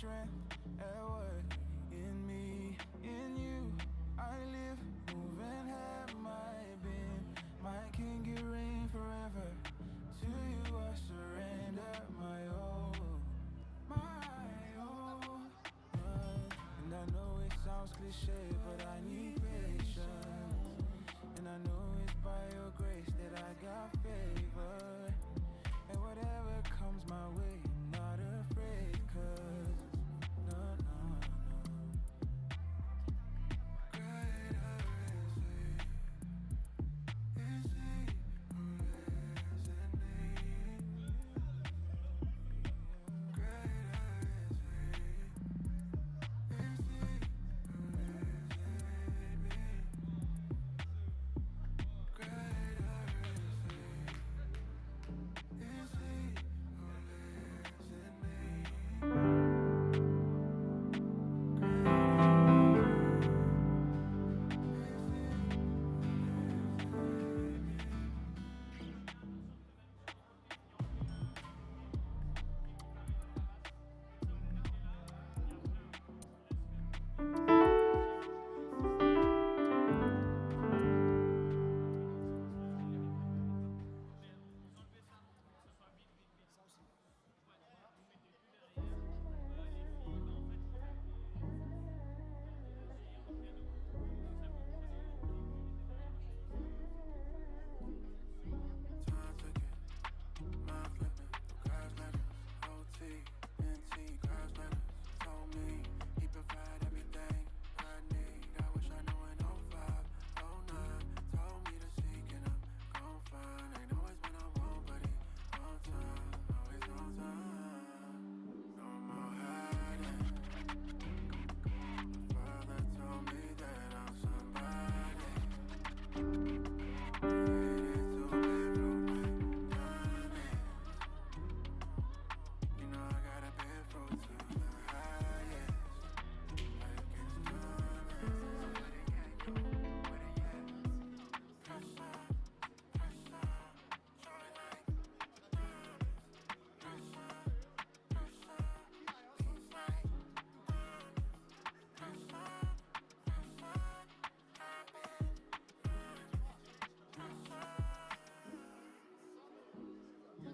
strength at work in me, in you. I live, move, and have my being. My king, you reign forever. To you I surrender my all, my all. And I know it sounds cliche, but I need patience. And I know it's by your grace that I got favor. And whatever comes my way, I'm not afraid, 'cause no, no, no. Greater is he, who lives in me. Greater is he, who lives in me. Greater is he, who lives in me.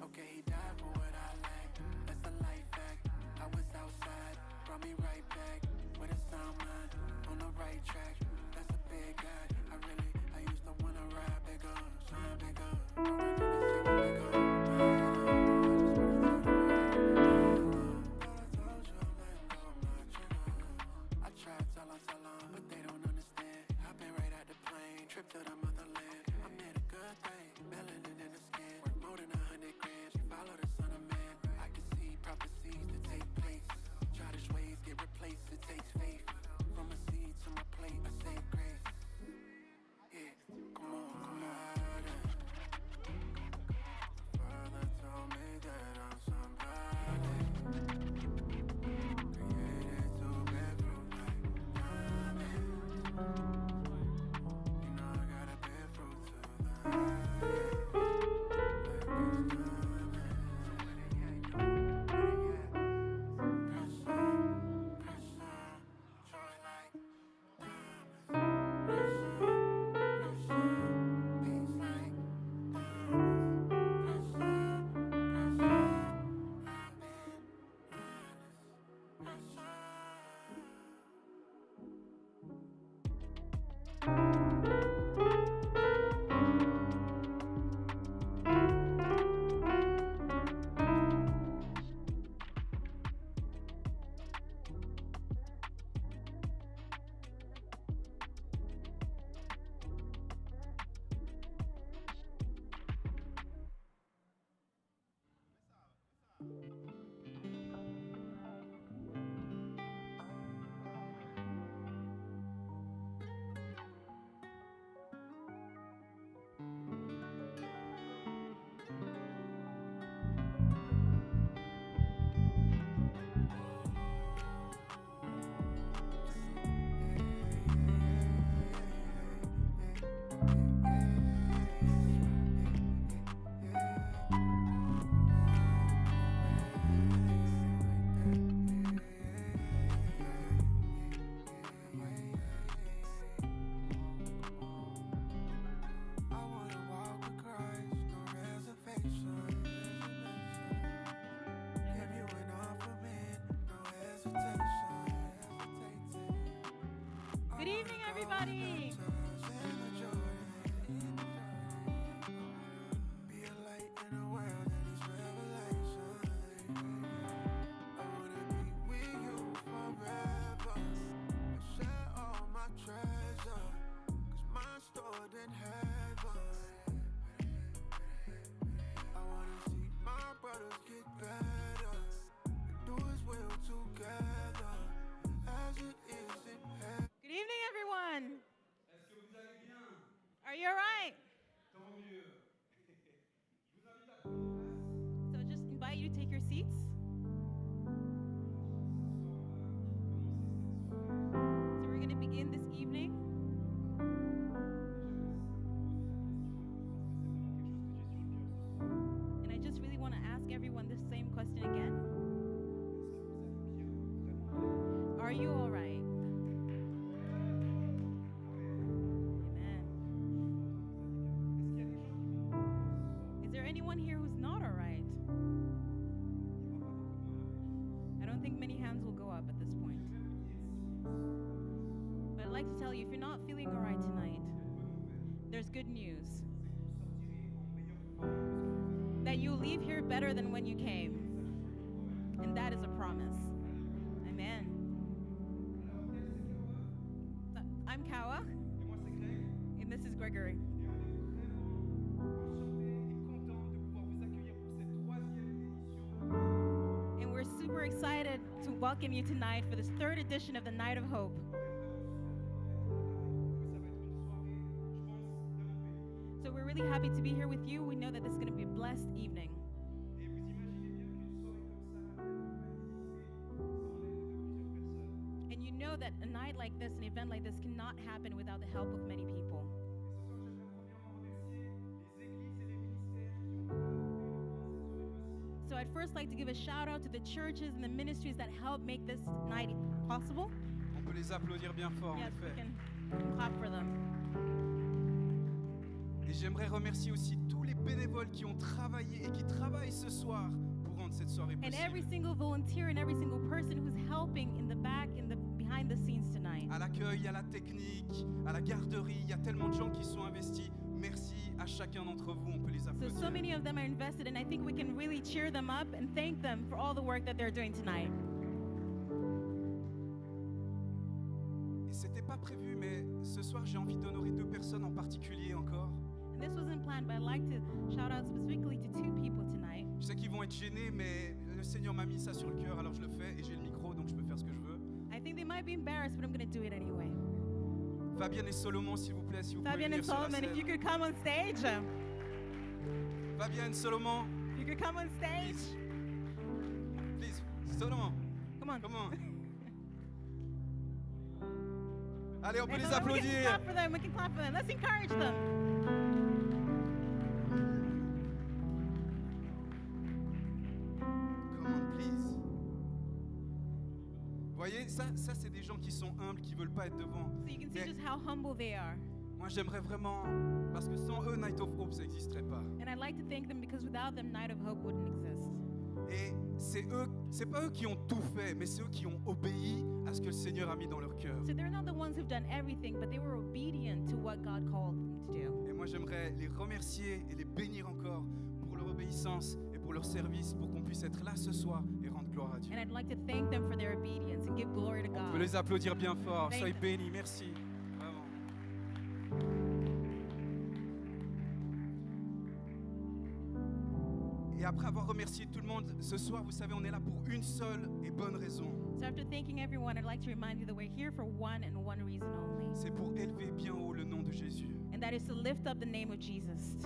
Okay, he died for what I lack. That's a life fact. I was outside, brought me right back with a sound mind on the right track. That's a big guy. I used to wanna ride bigger, shine bigger, rolling in the city bigger. But I told you I'm letting go of my trigger. I tried tell them, but they don't understand. I've been right out the plane, trip to the motherland. I made a good thing, melanin in the skin, worth more than 100 grand. Follow the son of man. I can see prophecies that take place. Childish ways get replaced. It takes faith. From a seed to my plate, I say grace. Yeah, come on, come on. Father told me that I'm somebody. Created to bear fruit like diamonds. You know I gotta bear fruit to the highest. everybody. Be a light in a world that is revelation. I wanna be with you forever. I share all my treasure, 'cause mine's stored in heaven. I wanna see my brothers get better and do his will together as it is in heaven. Good evening, everyone. Est-ce que vous allez bien? Are you all right? Tant mieux. Je vous invite à prendre place. So just invite you to take your seats. So we're going to begin this evening. And I just really want to ask everyone this same question again. Are you all right? Amen. Is there anyone here who's not all right? I don't think many hands will go up at this point. But I'd like to tell you, if you're not feeling all right tonight, there's good news. That you'll leave here better than when you came. And that is a promise. Amen. I'm Kawa, Et moi, c'est Greg. and this is Gregory. Et on est vraiment enchanté et content de pouvoir vous accueillir pour cette 3e édition. And we're super excited to welcome you tonight for this 3rd edition of the Night of Hope. Ça va être une soirée, je pense, vraiment paix. So we're really happy to be here with you. We know that this is going to be a blessed evening. Et vous imaginez bien qu'une soirée comme ça, organisée, ça enlève de plusieurs personnes. And you know that a night like this, an event like this, cannot happen without the help of many people. Et ce soir, j'aimerais premièrement remercier les églises et les ministères qui ont collaboré pour rendre cette soirée possible. So I'd first like to give a shout out to the churches and the ministries that help make this night possible. On peut les applaudir bien fort, Yes, en we effet. can clap for them. Et j'aimerais remercier aussi tous les bénévoles qui ont travaillé et qui travaillent ce soir pour rendre cette soirée And every possible. single volunteer and every single person who's helping in the back, in the behind the scenes tonight. À l'accueil, à la technique, à la garderie, il y a tellement de gens qui sont investis. Merci à chacun d'entre vous, on peut les So applaudir. many of them are invested, and I think we can really cheer them up and thank them for all the work that they're doing tonight. Et c'était pas prévu, mais ce soir j'ai envie d'honorer 2 personnes en particulier encore. And this wasn't planned, but I'd like to shout out specifically to 2 people tonight. Je sais qu'ils vont être gênés, mais le Seigneur m'a mis ça sur le cœur, alors je le fais et j'ai le micro, donc je peux faire ce que je veux. I think they might be embarrassed, but I'm going to do it anyway. Fabienne et Solomon, s'il vous plaît, si vous Fabian pouvez and venir sur la Solomon, if scène. you could come on stage. Fabienne, Solomon, If you could come on stage. please, Solomon, Come on. come on. Allez, on peut And les we can applaudir. clap for them. We can clap for them. Let's encourage them. Come on, please. Vous voyez, ça c'est des gens qui sont humbles, qui veulent pas être devant. So you can see Mais just how humble they are. moi, j'aimerais vraiment, parce que sans eux, Night of Hope, ça n'existerait pas. And I'd like to thank them because without them, Night of Hope wouldn't exist. Et c'est pas eux qui ont tout fait, mais c'est eux qui ont obéi à ce que le Seigneur a mis dans leur cœur. So they're not the ones who've done everything, but they were obedient to what God called them to do. Et moi, j'aimerais les remercier et les bénir encore pour leur obéissance et pour leur service, pour qu'on puisse être là ce soir et rendre gloire à Dieu. And I'd like to thank them for their obedience and give glory to On peut God. les applaudir bien fort. Thank Soyez them. bénis, merci. Vraiment. Et après avoir remercié tout le monde, ce soir, vous savez, on est là pour une seule et bonne raison. So after thanking everyone, I'd like to remind you that we're here for one and one reason only. C'est pour élever bien haut le nom de Jésus. And that is to lift up the name of Jesus.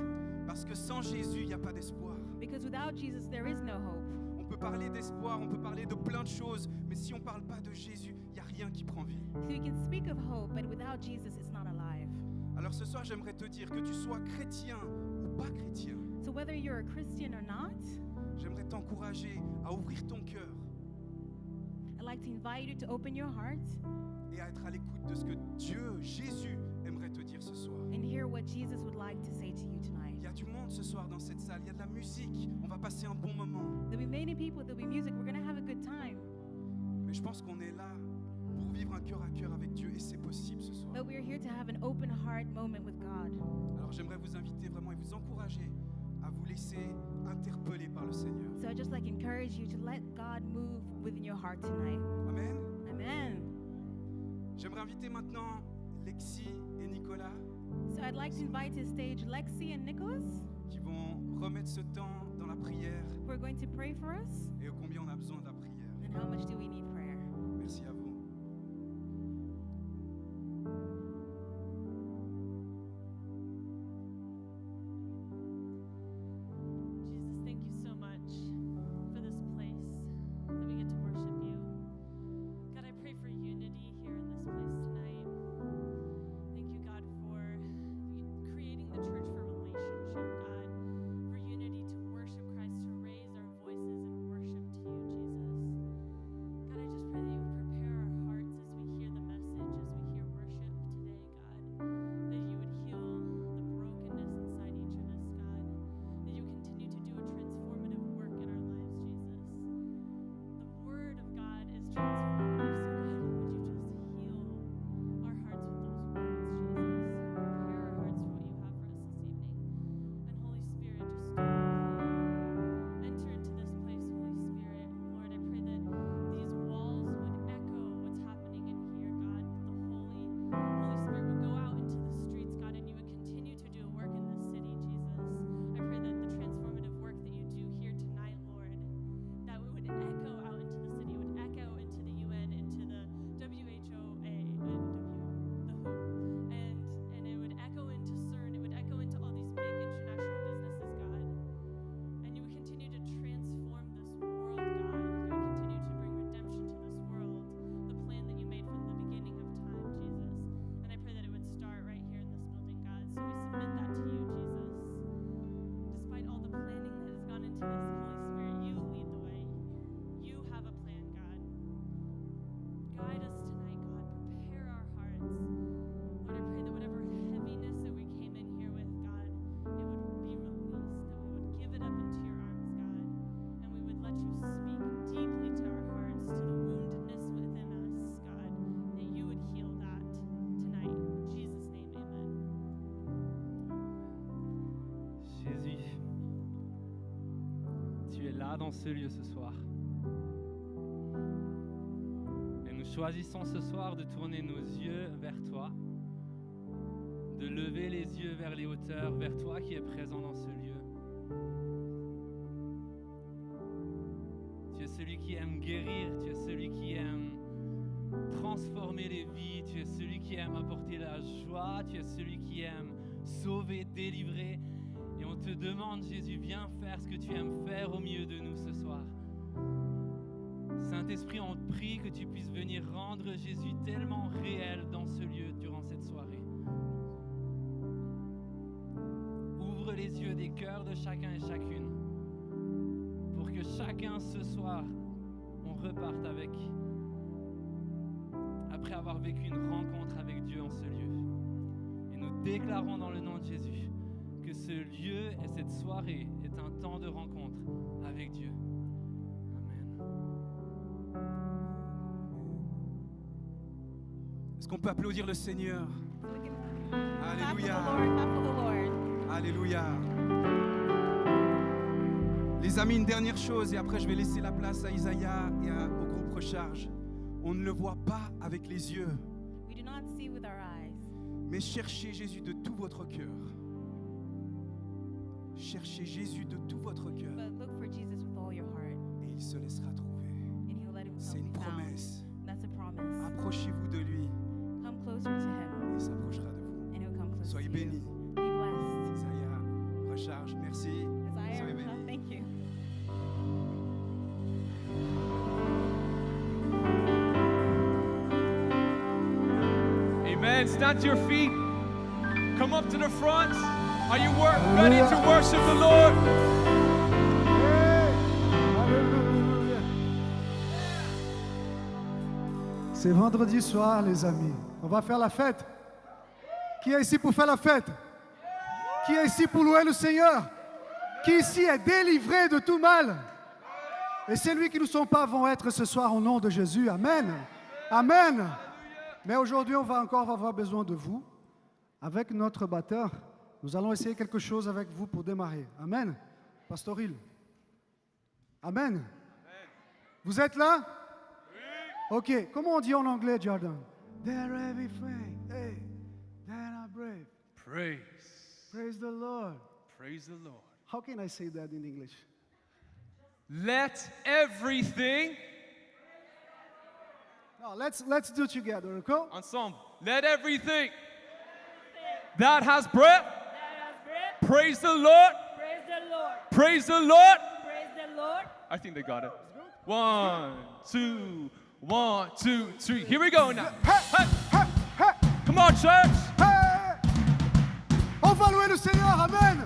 Parce que sans Jésus, il n'y a pas d'espoir. Because without Jesus, there is no hope. On peut parler d'espoir, on peut parler de plein de choses, mais si on ne parle pas de Jésus, il n'y a rien qui prend vie. So you can speak of hope, but without Jesus, it's not alive. Alors ce soir, j'aimerais te dire que tu sois chrétien ou pas chrétien, So whether you're a Christian or not, j'aimerais t'encourager à ouvrir ton cœur I'd like to invite you to open your heart et à être à l'écoute de ce que Dieu, Jésus, aimerait te dire ce soir. and hear what Jesus would like to say to you tonight. Il y a du monde ce soir dans cette salle, il y a de la musique, on va passer un bon moment. There'll be many people, there'll be music, we're going to have a good time. Mais je pense qu'on est là pour vivre un cœur à cœur avec Dieu et c'est possible ce soir. But we're here to have an open heart moment with God. Alors j'aimerais vous inviter vraiment et vous encourager à vous laisser interpeller par le Seigneur. So I just like encourage you to let God move within your heart tonight. Amen. Amen. J'aimerais inviter maintenant Lexi et Nicolas So I'd like to invite to the stage Lexi and Nicholas, qui vont remettre ce temps dans la prière who are going to pray for us. et combien on a besoin de la prière. And how much do we need prayer? Merci à vous. Jesus, thank you so much for this place that we get to worship you. God, I pray for unity here in this place tonight. Thank you, God, for creating the church for relationship, God, for unity to worship Christ, to raise our voices in worship to you, Jesus. God, I just pray that you would prepare our hearts as we hear the message, as we hear worship today, God, that you would heal the brokenness inside each of us, God, that you continue to do a transformative work in our lives, Jesus. The Word of God is transformative, so God, would you just heal our hearts with those words, Jesus. Prepare our hearts for what you have for us this evening. And Holy Spirit, just enter into this place, Holy Spirit. Lord, I pray that these walls would echo what's happening in here, God. The Holy Spirit would go out into the streets, God, and you would continue to do a work in this city, Jesus. I pray that the transformative work that you do here tonight, Lord, that it would echo out into the city, it would echo into the UN, into the WHOA, the WHO, and it would echo into CERN, it would echo into all these big international businesses, God. And you would continue to transform this world, God. You would continue to bring redemption to this world, the plan that you made from the beginning of time, Jesus. And I pray that it would start right here in this building, God. So we submit that to you, Jesus. Despite all the planning that has gone into this, Holy Spirit, you lead the way. You have a plan, God. Guide us tonight, God. Prepare our hearts. Lord, I pray that whatever heaviness that we came in here with, God, it would be released, that we would give it up into your arms, God, and we would let you speak deeply to our hearts, to the woundedness within us, God, that you would heal that tonight. In Jesus' name, amen. Jésus, tu es là dans ce lieu ce soir. Et nous choisissons ce soir de tourner nos yeux vers toi, de lever les yeux vers les hauteurs, vers toi qui es présent dans ce lieu. Tu es celui qui aime guérir, tu es celui qui aime transformer les vies, tu es celui qui aime apporter la joie, tu es celui qui aime sauver, délivrer. Et on te demande, Jésus, viens faire ce que tu aimes faire au milieu de nous ce soir. Saint-Esprit, on te prie que tu puisses venir rendre Jésus tellement réel dans ce lieu durant cette soirée. Ouvre les yeux des cœurs de chacun et chacune pour que chacun ce soir, on reparte après avoir vécu une rencontre avec Dieu en ce lieu. Et nous déclarons dans le nom de Jésus que ce lieu et cette soirée est un temps de rencontre avec Dieu. Amen. Est-ce qu'on peut applaudir le Seigneur? So we can clap for the Alléluia. Lord, clap for the Lord. Alléluia. Les amis, une dernière chose et après je vais laisser la place à Isaïa et au groupe Recharge. On ne le voit pas avec les yeux, We do not see with our eyes, mais cherchez Jésus de tout votre cœur. Cherchez Jésus de tout votre cœur but look for Jesus with all your heart, et il se laissera trouver. and He will let Himself C'est be une found. promesse. That's a promise. Approchez-vous de lui Come closer to Him, et il s'approchera de vous. and He'll come close Soyez to bénis. you. Be blessed. Isaïa, Recharge, merci. Isaiah, Soyez bénis. thank you. Amen. Stand to your feet. Come up to the front. Are you ready to worship the Lord? Alléluia. C'est vendredi soir, les amis. On va faire la fête. Qui est ici pour faire la fête? Qui est ici pour louer le Seigneur? Qui ici est délivré de tout mal? Et celui qui ne sont pas vont être ce soir au nom de Jésus. Amen. Amen. Mais aujourd'hui, on va encore avoir besoin de vous. Avec notre batteur, nous allons essayer quelque chose avec vous pour démarrer. Amen. Pastoril. Amen. Vous êtes là? Oui. OK. Comment on dit en anglais, Jordan? They're everything. Hey, they are brave. Praise. Praise the Lord. Praise the Lord. How can I say that in English? Let everything, No, let's do it together, okay? ensemble, let everything that has breath, praise the Lord, Praise the Lord. praise the Lord. Praise the Lord. I think they got it. 1, 2, 1, 2, 3. Here we go now. Hey, hey, hey, Come on, church. hey. On va louer le Seigneur, amen.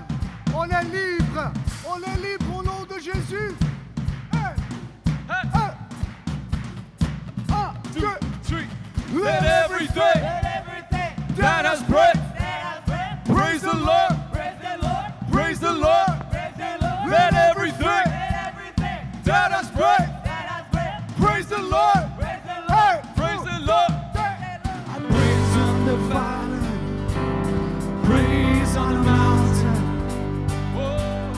On est libre. On est libre au nom de Jésus. Hey, Hey, hey. 1, 2, 2, 3. Let everything Let everything that has breath, that has breath. praise the Lord, Praise the Lord. praise the Lord. Praise the Lord. Let everything Let everything that has breath, that has breath. praise the Lord, Praise the Lord. hey. praise the Lord. I praise on the valley, praise on the mountain. Whoa.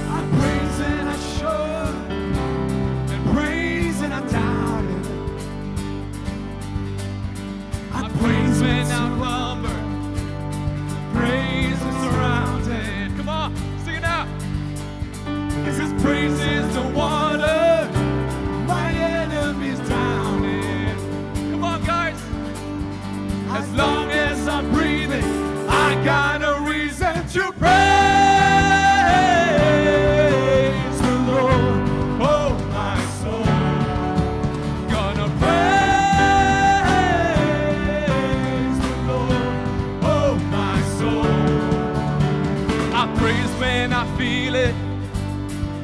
I praise and I show, and praise and I doubt it. I praise When when outnumbered, praise is surrounded. Come on, sing it out. His praise is the water my enemies drowning. Come on, guys. As long as I'm breathing, I got a reason to praise the Lord. Oh, my soul, gonna praise the Lord. Oh, my soul, I praise when I feel it,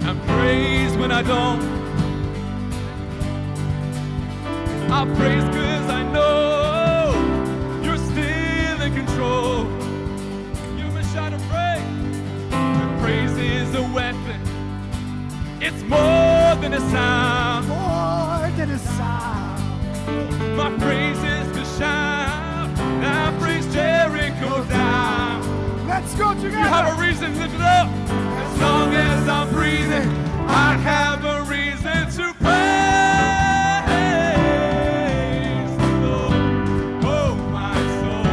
and praise when I don't. I praise 'cause I know you're still in control. Give him a shout of praise. And praise is a weapon. It's more than a sound. more than a sound. My praise is the shout that brings Jericho down. Let's go You have together. a reason to lift it up. As long as I'm breathing, I have a reason to praise the Lord. Oh, my soul.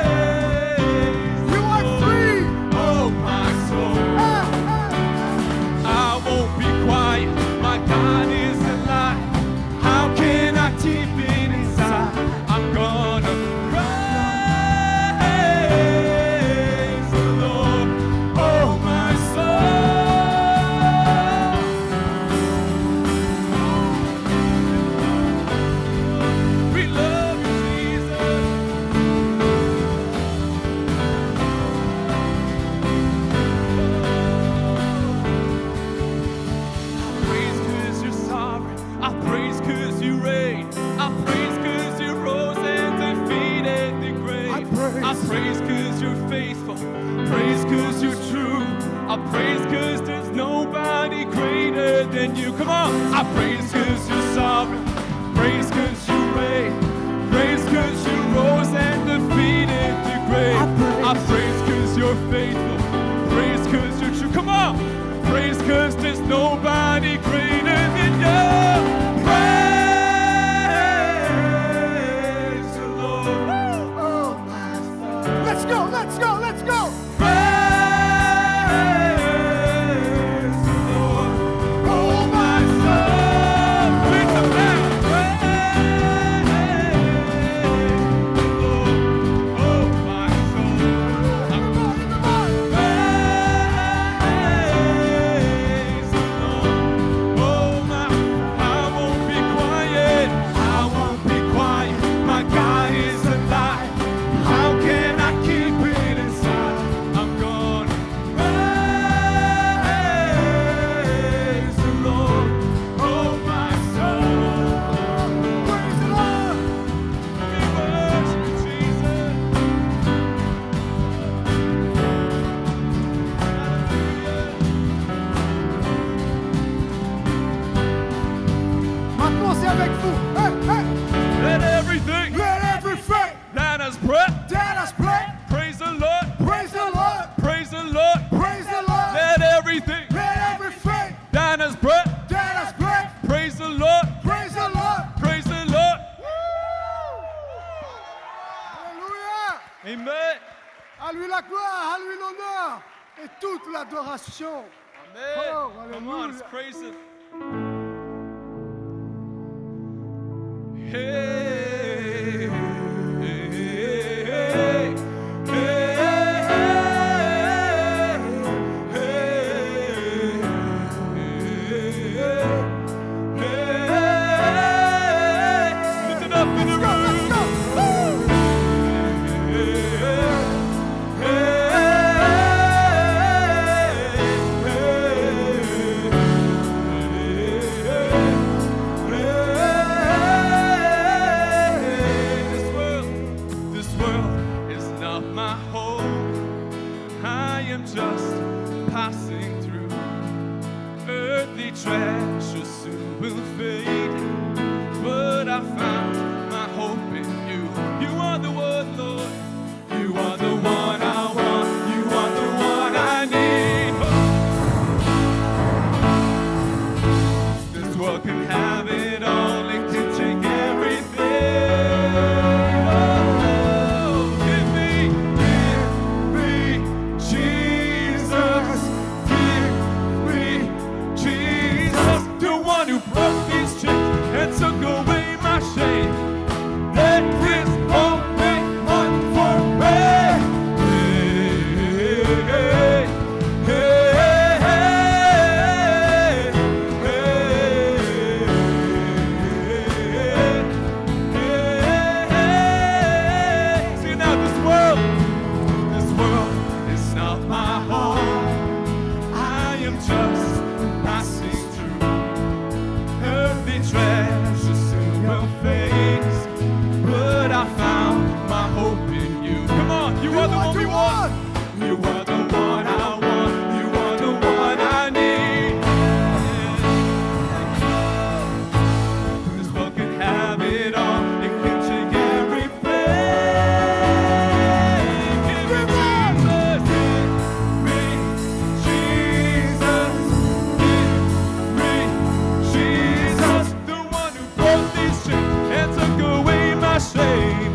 Praise You the are Lord. free. Oh, my soul. Hey, hey. I won't be quiet. My God is alive. How can I keep it inside? I'm gonna praise the Lord. Oh, my soul. We love you, Jesus. I praise 'cause you're sovereign. I praise 'cause you reign. I praise 'cause you rose and defeated the grave. I praise. I praise 'cause you're faithful. Praise 'cause you're true. I praise 'cause there's nobody greater than you. Come on. I praise 'cause you're sovereign. Praise 'cause you reign. Praise 'cause you rose and defeated the grave. I praise 'cause you're faithful. Praise 'cause you're true. Come on. Praise 'cause there's nobody greater than you. Praise the Lord. Oh, my soul. Let's go, let's go, let's go. Praise the Lord. Oh, my soul. Lift him down. Praise the Lord. Oh, my soul. Everybody, everybody. Praise the Lord. Oh, commencer avec vous. Hey, hey. Let everything Let everything that has breath that has breath praise the Lord. praise the Lord. Praise the Lord. Praise the Lord. Let everything Let everything that has breath that has breath praise the Lord. praise the Lord. Praise the Lord. Alléluia. Amen. À lui la gloire, à lui l'honneur et toute l'adoration. Amen. Oh, Come on, let's hallelujah. praise Him. Hey, hey, hey, lift it up in the room. This world is not my home. I am just passing through. Earthly treasures soon will fade, but I found my hope in you. You are the one, Lord. You are the one I want. You are the one I need. This world can have it all. It can take everything. Oh, give me Jesus. Give me Jesus. The one who broke these chains and took away my shame. There is only one for me. Hey, hey, see now, this world is not my home. I am just passing through. Earthly treasures soon will fade, but I found my hope in you. Come on, you are the one we want. You are the one I want. You are the one I need. This world can have it all. It can take everything. Give me Jesus. Give me Jesus. Give me Jesus. The one who broke these chains and took away my shame.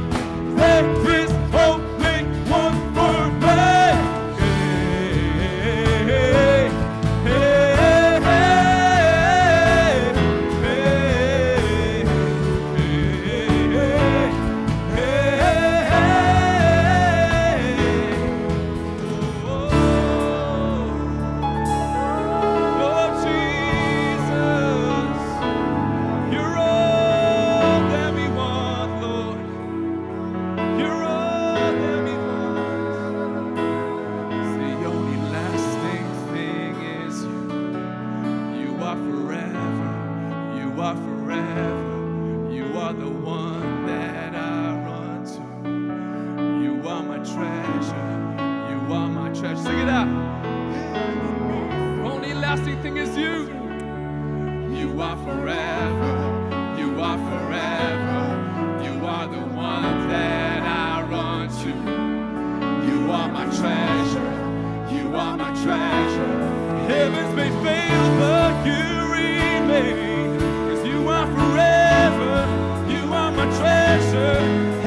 There is only one for me. Hey, hey, Lord Jesus, you're all that we want, Lord. You're all that we want. The only lasting thing is you. You are forever. You are forever. You are the one that I run to. You are my treasure. You are my treasure. Sing it out. Only lasting thing is you. You are forever. You are forever. You are the one that I run to. You are my treasure. You are my treasure. Heavens may fail, but you remain. 'Cause you are forever. You are my treasure.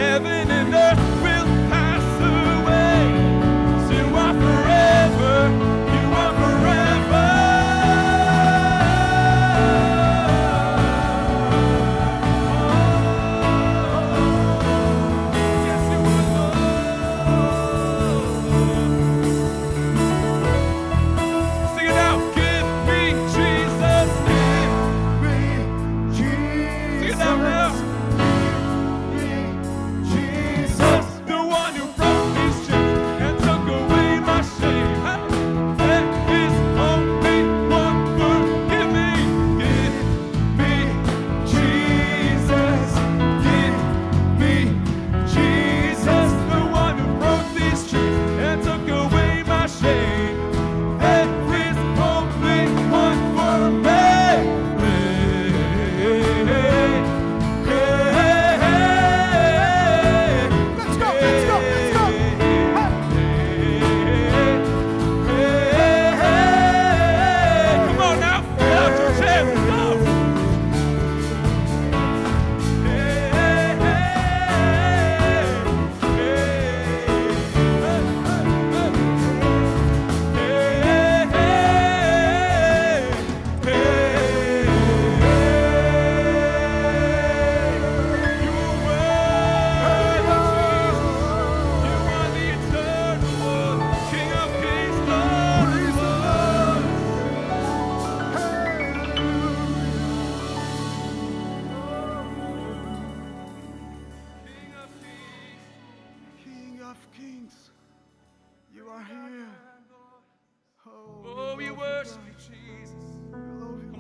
Heaven and earth will pass away. 'Cause you are forever. You are forever.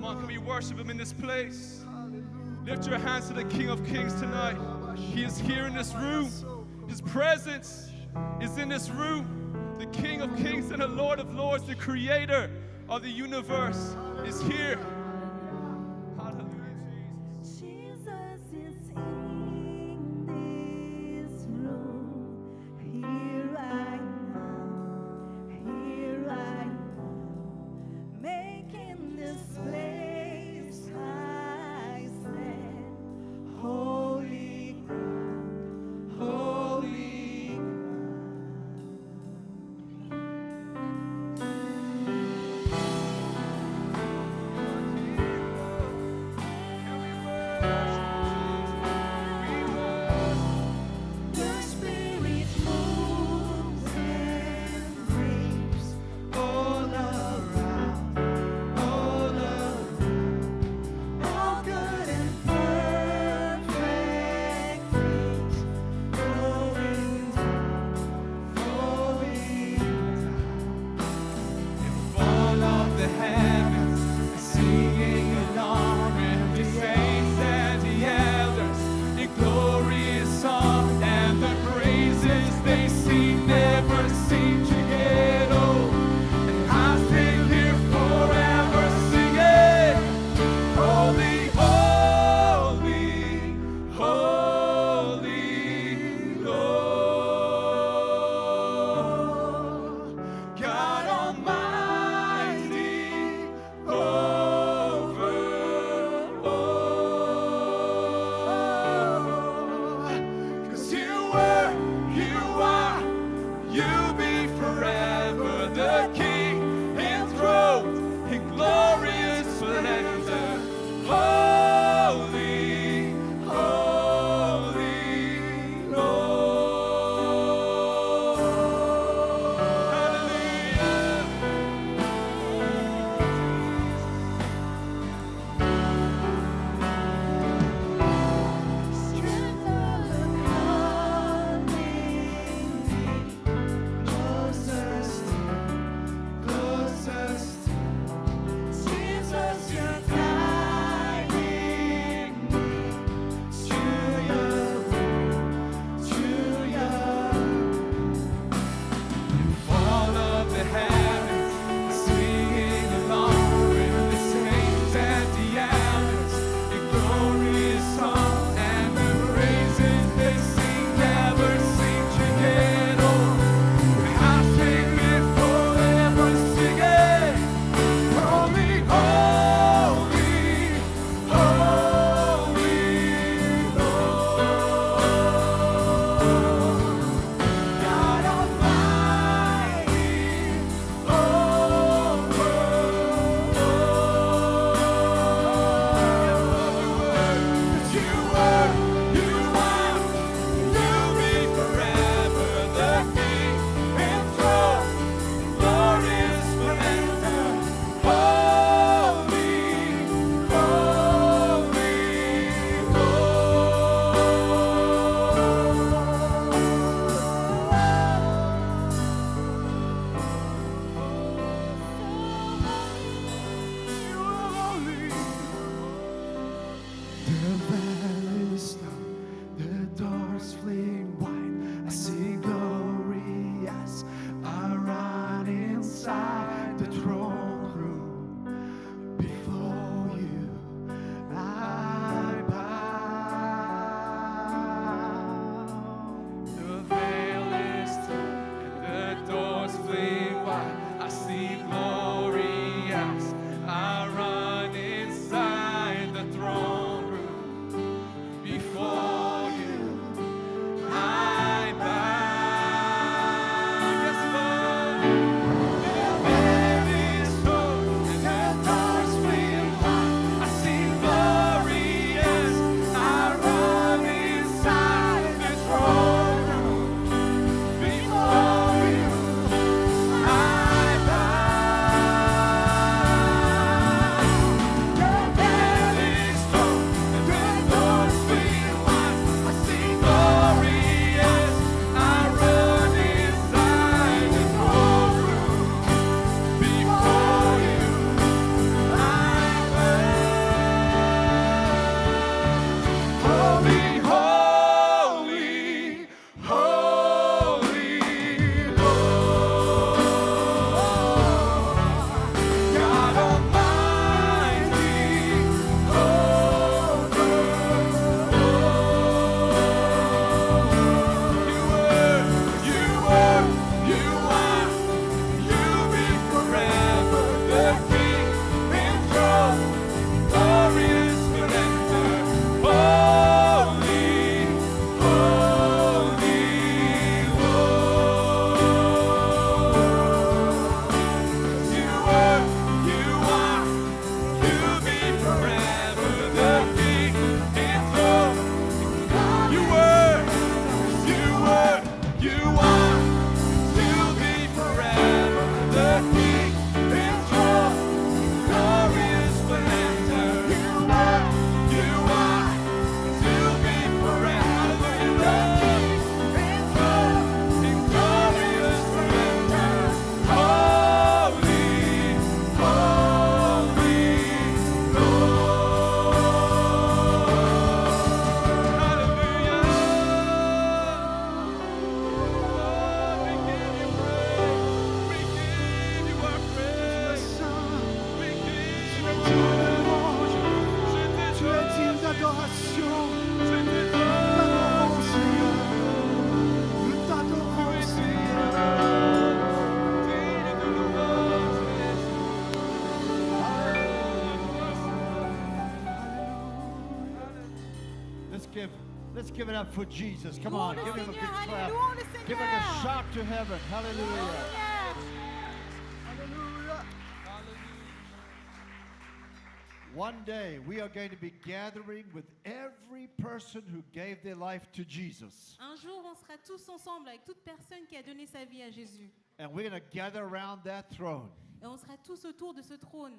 on, can we worship him in this place? Lift your hands to the King of Kings tonight. He is here in this room. His presence is in this room. The King of Kings and the Lord of Lords, the creator of the universe, is here. Hallelujah, Jesus. Jesus is in this room, here right now, making this place I stand, holy ground, holy ground. Let's give it up for Jesus. Come Louons on, le give him a big Seigneur, allez, clap. louons le Give him Seigneur. a shout to heaven. Hallelujah. Alléluia. One day we are going to be gathering with every person who gave their life to Jesus. Un jour, on sera tous ensemble avec toute personne qui a donné sa vie à Jésus. And we're going to gather around that throne. Et on sera tous autour de ce trône.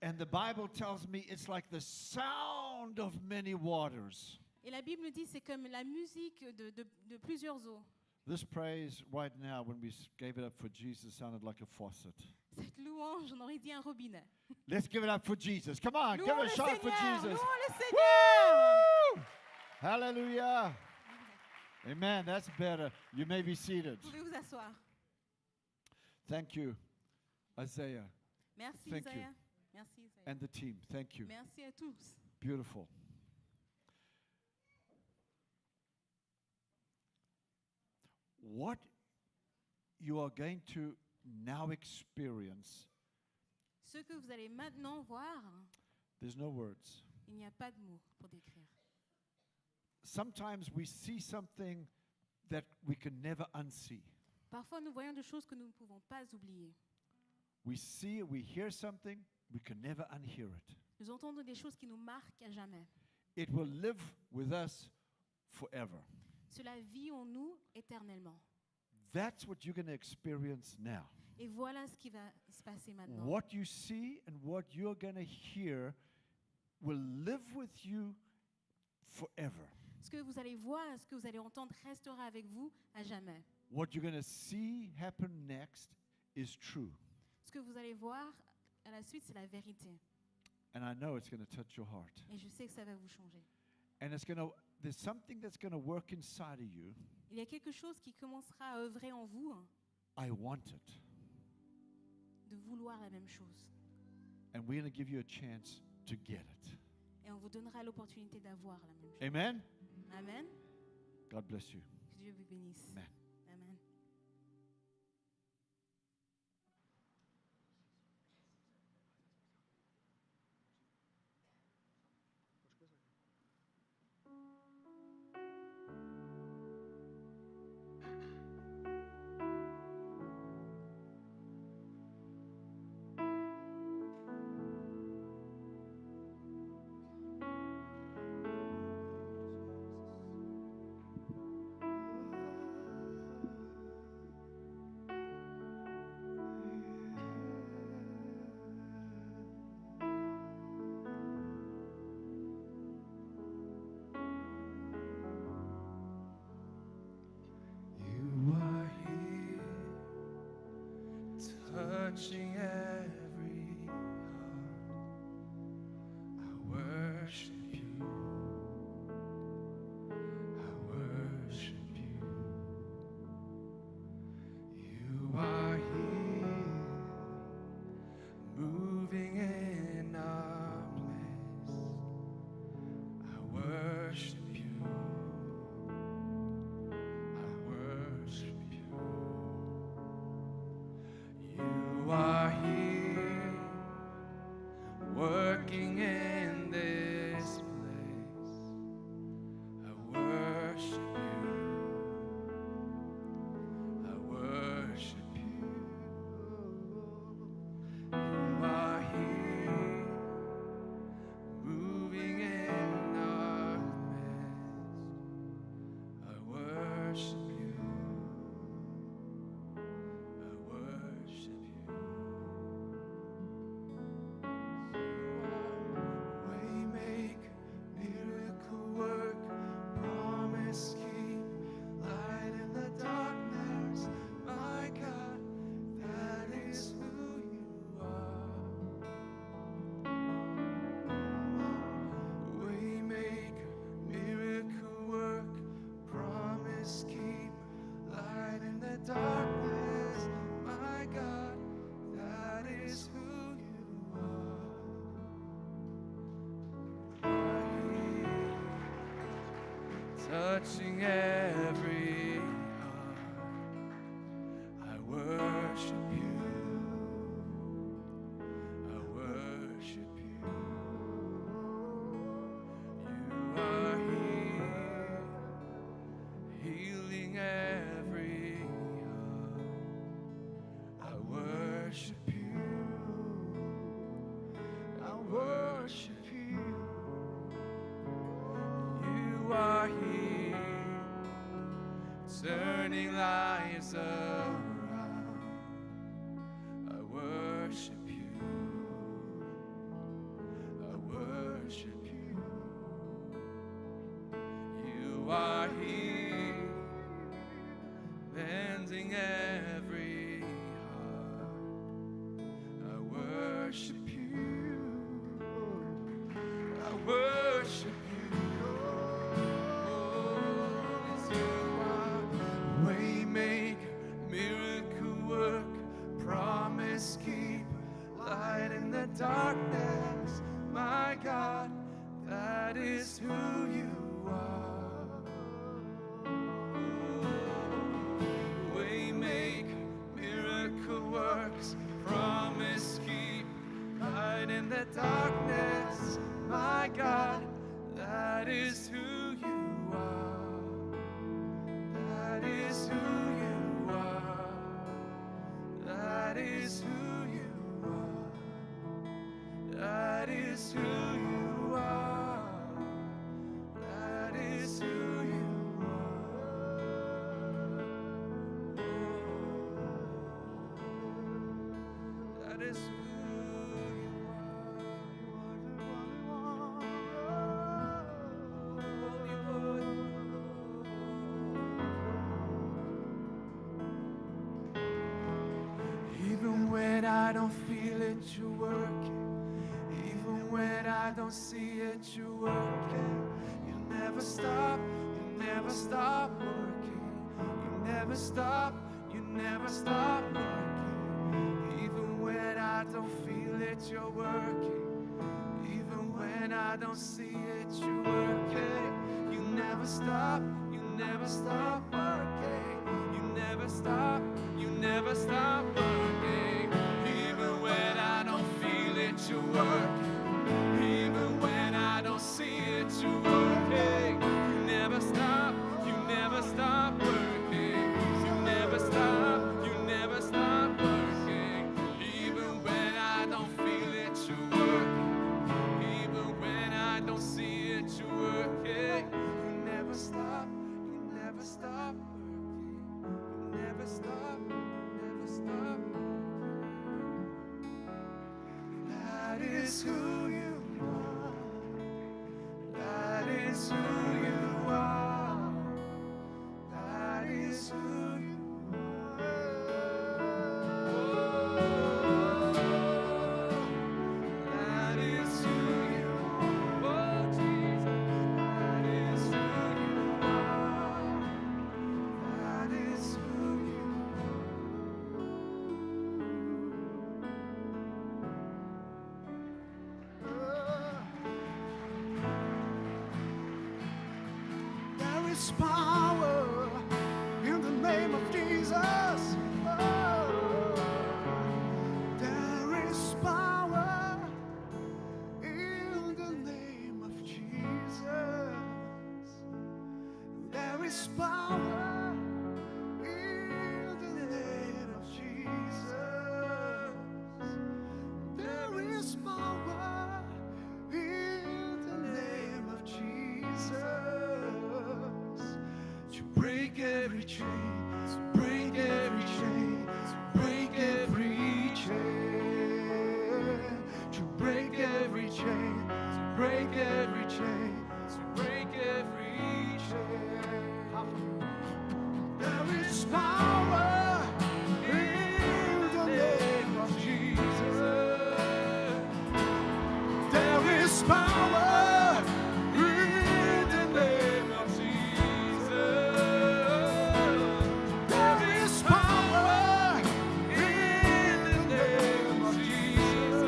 And the Bible tells me it's like the sound of many waters. Et la Bible nous dit c'est comme la musique de plusieurs eaux. This praise right now, when we gave it up for Jesus, sounded like a faucet. Cette louange, on aurait dit un robinet. Let's give it up for Jesus. Come on, give Louons a le shout for Seigneur, Jesus. louons le Seigneur. Woo! Hallelujah. Amen. That's better. You may be seated. Vous pouvez vous asseoir. Thank you, Isaiah, Merci Thank you. Isaiah. Merci Isaiah. and the team. Thank you. Merci à tous. Beautiful. What you are going to now experience, Ce que vous allez maintenant voir, there's no words. il n'y a pas de mots pour décrire. Sometimes we see something that we can never unsee. Parfois, nous voyons des choses que nous ne pouvons pas oublier. We hear something, we can never unhear it. Nous entendons des choses qui nous marquent à jamais. It will live with us forever. Cela vit en nous éternellement. That's what you're going to experience now. Et voilà ce qui va se passer maintenant. What you see and what you're going to hear will live with you forever. Ce que vous allez voir, ce que vous allez entendre restera avec vous à jamais. What you're going to see happen next is true. Ce que vous allez voir à la suite, c'est la vérité. And I know it's going to touch your heart. Et je sais que ça va vous changer. And there's something that's going to work inside of you. Il y a quelque chose qui commencera à œuvrer en vous, I want it. de vouloir la même chose. And we're going to give you a chance to get it. Et on vous donnera l'opportunité d'avoir la même chose. Amen? Amen. God bless you. Que Dieu vous bénisse. Amen. Amen. You are here, touching every heart. I worship you. I worship you. You are here, moving in our place. I worship you. I worship you. You are here, working in this place. I worship you. I worship you. You are here, moving in our midst. I worship you. I worship you. Waymaker, miracle work, promise keep, light in the darkness. My God, that is who you are. Waymaker, miracle work, promise keep, light in the darkness. My God, that is who you are. Touching every heart, I worship you. I worship you. You are here, are here, bending every heart. I worship you. I worship you. Oh, it's you are waymaker, miracle work, promise keep, light in the darkness. My God, that is who you are. Waymaker, miracle works, promise keep, light in the darkness. My God, that is who you are. That is who you are. That is who you are. That is who you are. That is who you are. That is who you are. Even when I don't feel it, you're working. Even when I don't see it, you're working. You never stop working. You never stop working. Even when I don't feel it, you're working. Even when I don't see it, you're working. You never stop working. You never stop working. Even when I don't feel it, you're working. Even when I don't see it, you're working. You never stop working. You never stop working. Even when I don't feel it, you're working. Even when I don't see it, you're working. You never stop working. You never stop working. That is who you are. That is who you are. That is who you are. That is who you are. Oh, Jesus. That is who you are. That is who you are. There is power in the name of Jesus. Oh, there is power in the name of Jesus. There is power in the name of Jesus. There is power in the name of Jesus to break every chain, to break every chain, to break every chain, to break every chain, to break every chain, to break every chain. There is power in the name of Jesus. There is power in the name of Jesus. There is power in the name of Jesus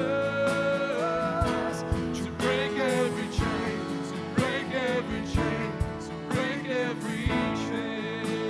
to break every chain, to break every chain, to break every chain.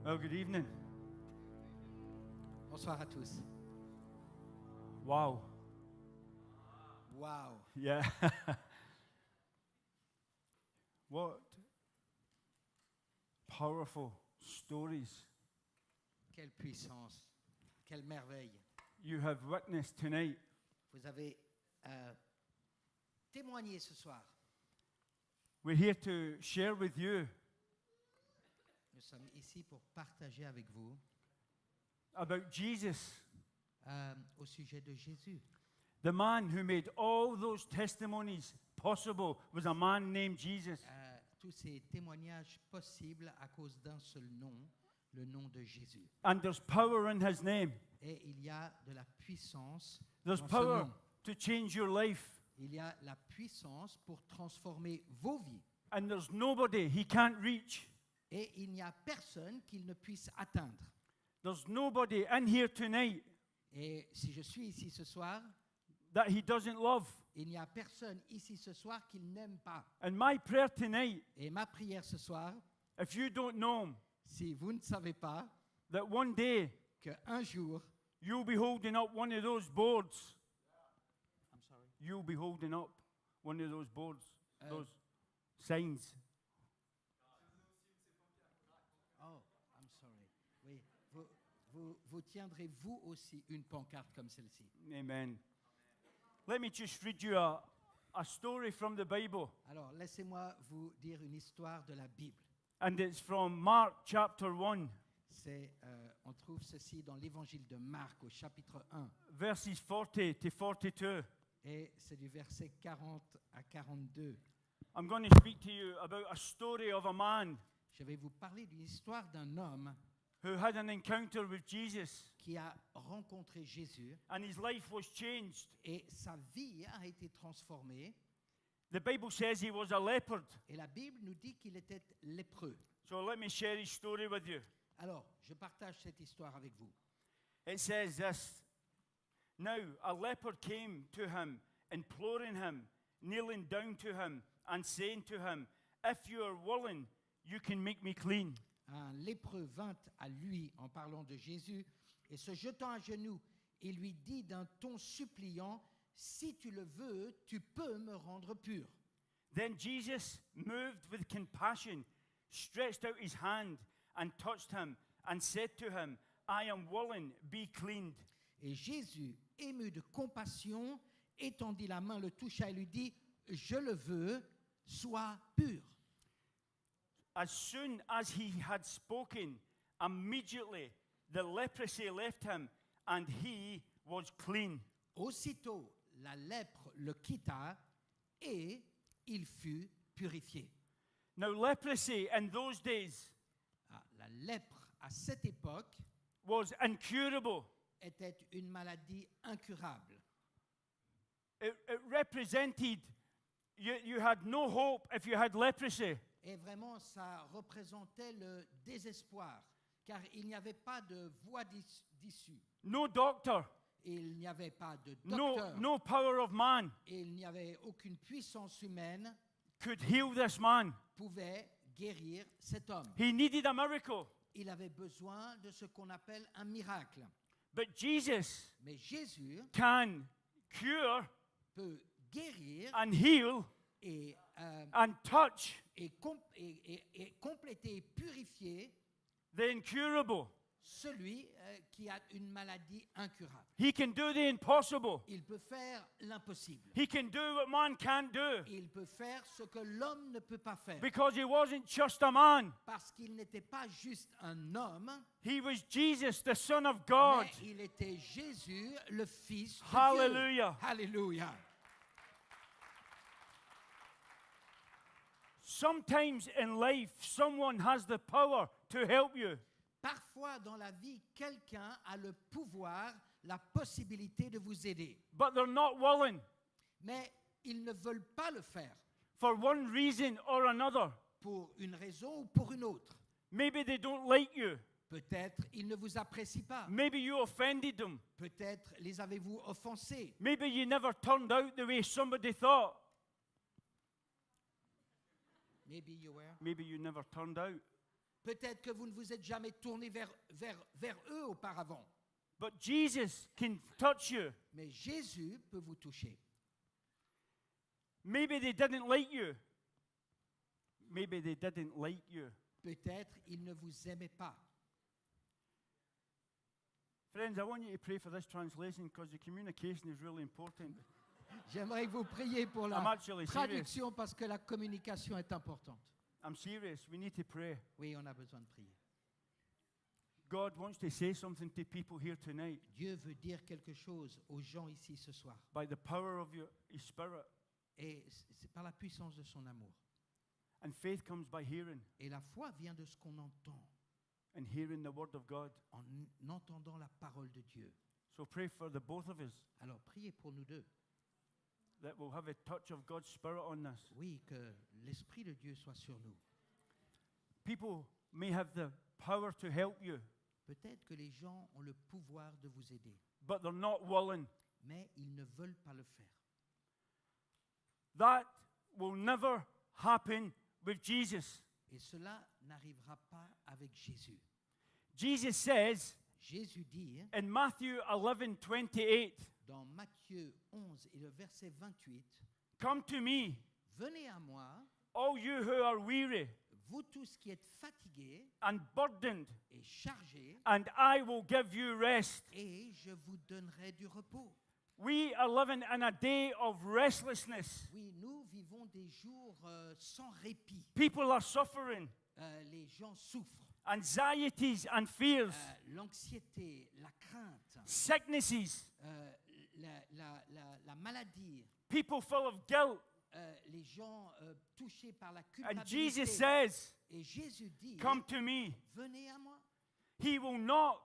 Well, good evening. Bonsoir à tous. Wow. Waouh. Yeah. What powerful stories Quelle puissance, quelle merveille. you have witnessed tonight. Vous avez témoigné ce soir. We're here to share with you Nous sommes ici pour partager avec vous about Jesus, au sujet de Jésus. the man who made all those testimonies possible was a man named Jesus. Tous ces témoignages possibles à cause d'un seul nom, le nom de Jésus. And there's power in his name. Et il y a de la puissance There's dans ce power nom. to change your life. Il y a la puissance pour transformer vos vies. And there's nobody he can't reach. Et il n'y a personne qu'il ne puisse atteindre. There's nobody in here tonight Et si je suis ici ce soir, that he doesn't love. il n'y a personne ici ce soir qu'il n'aime pas. And my prayer tonight, Et ma prière ce soir, if you don't know him, si vous ne savez pas that one day qu'un jour, you'll be holding up one of those boards. I'm sorry. You'll be holding up one of those boards, those signs. Oh, I'm sorry. Oui, vous tiendrez vous aussi une pancarte comme celle-ci. Amen. Let me just read you a story from the Bible. Alors, laissez-moi vous dire une histoire de la Bible. And it's from Mark chapter 1, On trouve ceci dans l'évangile de Marc au chapitre 1. verses 40 to 42. Et c'est du verset 40 à 42. I'm going to speak to you about a story of a man Je vais vous parler d'une histoire d'un homme who had an encounter with Jesus, qui a rencontré Jésus and his life was changed. et sa vie a été transformée. The Bible says he was a leopard. Et la Bible nous dit qu'il était lépreux. So let me share his story with you. Alors, je partage cette histoire avec vous. It says this: Now a leopard came to him, imploring him, kneeling down to him, and saying to him, If you are willing, you can make me clean. Un lépreux vint à lui en parlant de Jésus et se jetant à genoux, il lui dit d'un ton suppliant, si tu le veux, tu peux me rendre pur. Then Jesus, moved with compassion, stretched out his hand and touched him, and said to him, I am willing, be cleaned. Et Jésus, ému de compassion, étendit la main, le toucha et lui dit, je le veux, sois pur. As soon as he had spoken, immediately the leprosy left him, and he was clean. Aussitôt, la lèpre le quitta et il fut purifié. Now, leprosy in those days La lèpre, à cette époque, was incurable. était une maladie incurable. It represented you had no hope if you had leprosy. Et vraiment, ça représentait le désespoir, car il n'y avait pas de voie d'issue. No doctor, Il n'y avait pas de docteur. no power of man Et il n'y avait aucune puissance humaine could heal this man. pouvait guérir cet homme. He needed a miracle. Il avait besoin de ce qu'on appelle un miracle. But Jesus Mais Jésus can cure peut guérir and heal et, and touch et compléter et purifier the incurable. celui qui a une maladie incurable. He can do the impossible. Il peut faire l'impossible. He can do what man can't do. Il peut faire ce que l'homme ne peut pas faire. Because he wasn't just a man. Parce qu'il n'était pas juste un homme, He was Jesus, the Son of God. mais il était Jésus, le Fils de Hallelujah. Dieu. Alléluia. Sometimes in life, someone has the power to help you. Parfois dans la vie, quelqu'un a le pouvoir, la possibilité de vous aider. But they're not willing Mais ils ne veulent pas le faire for one reason or another. pour une raison ou pour une autre. Maybe they don't like you. Peut-être ils ne vous apprécient pas. Maybe you offended them. Peut-être les avez-vous offensés. Maybe you never turned out the way somebody thought. Maybe you were. Maybe you never turned out Peut-être que vous ne vous êtes jamais tourné vers eux auparavant. But Jesus can touch you. Mais Jésus peut vous toucher. Maybe they didn't like you. Maybe they didn't like you. Peut-être ils ne vous aimaient pas. Friends, I want you to pray for this translation because the communication is really important. J'aimerais que vous priez pour I'm la actually serious. traduction parce que la communication est importante. I'm serious. We need to pray. Oui, on a besoin de prier. God wants to say something to people here tonight Dieu veut dire quelque chose aux gens ici ce soir. by the power of His Spirit. Et c'est par la puissance de son amour. And faith comes by hearing, Et la foi vient de ce qu'on entend, and hearing the Word of God. en entendant la parole de Dieu. So pray for the both of us Alors priez pour nous deux. that we'll have a touch of God's Spirit on this. Oui, que l'Esprit de Dieu soit sur nous. People may have the power to help you, Peut-être que les gens ont le pouvoir de vous aider, but they're not willing. mais ils ne veulent pas le faire. That will never happen with Jesus. Et cela n'arrivera pas avec Jésus. Jesus says Jésus dit in Matthew 11:28, dans Matthieu 11 et le verset 28, "Come to me, venez à moi, all you who are weary vous tous qui êtes fatigués and burdened, et chargés, and I will give you rest." et je vous donnerai du repos. We are living in a day of restlessness. Oui, nous vivons des jours sans répit. People are suffering, Les gens souffrent. anxieties and fears, L'anxiété, la crainte, sicknesses, la maladie, people full of guilt. les gens touchés par la And culpabilité. Jesus says, Et Jésus dit, "Come to me." venez à moi. He will not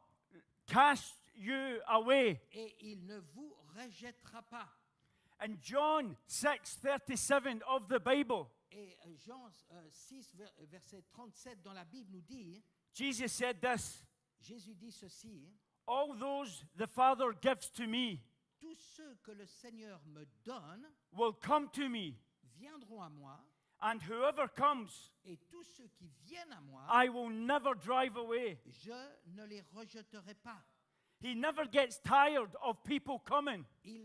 cast you away. Et il ne vous rejettera pas. And John 6:37 of the Bible, Et Jean 6, verset 37 dans la Bible nous dit, Jesus said this, Jésus dit ceci, "All those the Father gives to me tous ceux que le Seigneur me donne will come to me, viendront à moi, and whoever comes, et tous ceux qui viennent à moi, I will never drive away." je ne les rejetterai pas. He never gets tired of people coming. Il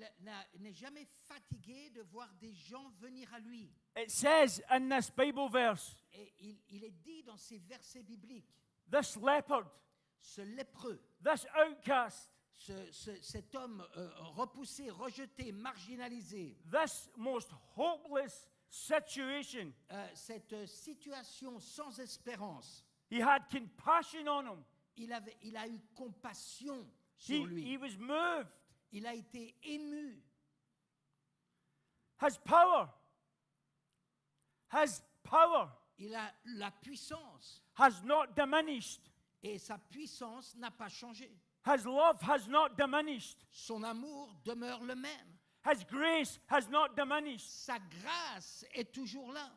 n'est jamais fatigué de voir des gens venir à lui. It says in this Bible verse, Et il est dit dans ces versets bibliques, this leopard, ce lépreux, this outcast, cet homme repoussé, rejeté, marginalisé, this most hopeless situation, cette situation sans espérance, he had compassion on him. il a eu compassion sur lui. He was moved. Il a été ému. His power Il a la puissance. has not diminished. Et sa puissance n'a pas changé. His love has not diminished. Son amour demeure le même. His grace has not diminished. Sa grâce est toujours là.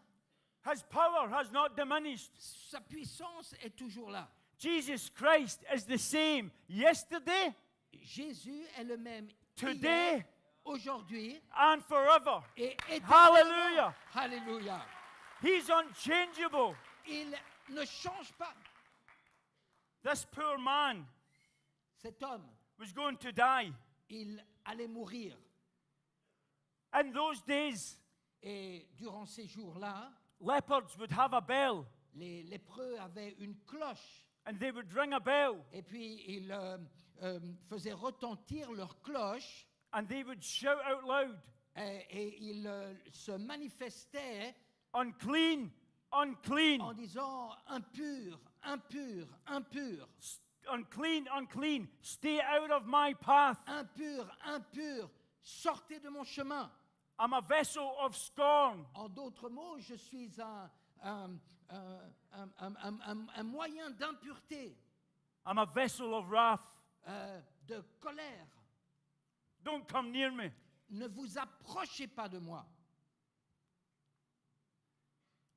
His power has not diminished. Sa puissance est toujours là. Jesus Christ is the same yesterday, Jésus est le même today, hier, aujourd'hui and forever. et Hallelujah. éternellement. Alléluia. He's unchangeable. Il ne change pas. This poor man Cet homme, was going to die. il allait mourir. In those days, Et durant ces jours-là, leopards would have a bell, les lépreux avaient une cloche. and they would ring a bell, Et puis, ils faisaient retentir leur cloche and they would shout out loud, et ils se manifestaient "Unclean, unclean, en disant impur, impur, impur, unclean, unclean, stay out of my path. impur, impur, sortez de mon chemin." I'm a vessel of scorn. En d'autres mots, je suis un moyen d'impureté, I'm a vessel of wrath. de colère. Don't come near me." Ne vous approchez pas de moi.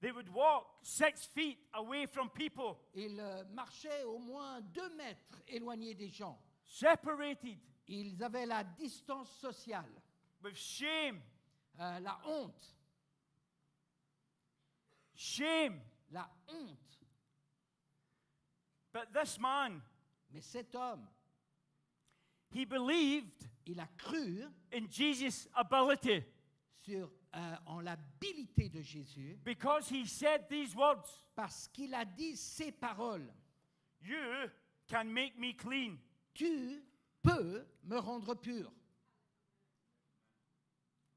They would walk 6 feet away from people, Ils marchaient au moins 2 mètres éloignés des gens. separated Ils avaient la distance sociale, with shame, la honte, shame. la honte. But this man, Mais cet homme, he believed il a cru in Jesus' ability en l'habilité de Jésus because he said these words, parce qu'il a dit ces paroles. you can make me clean. Tu peux me rendre pur.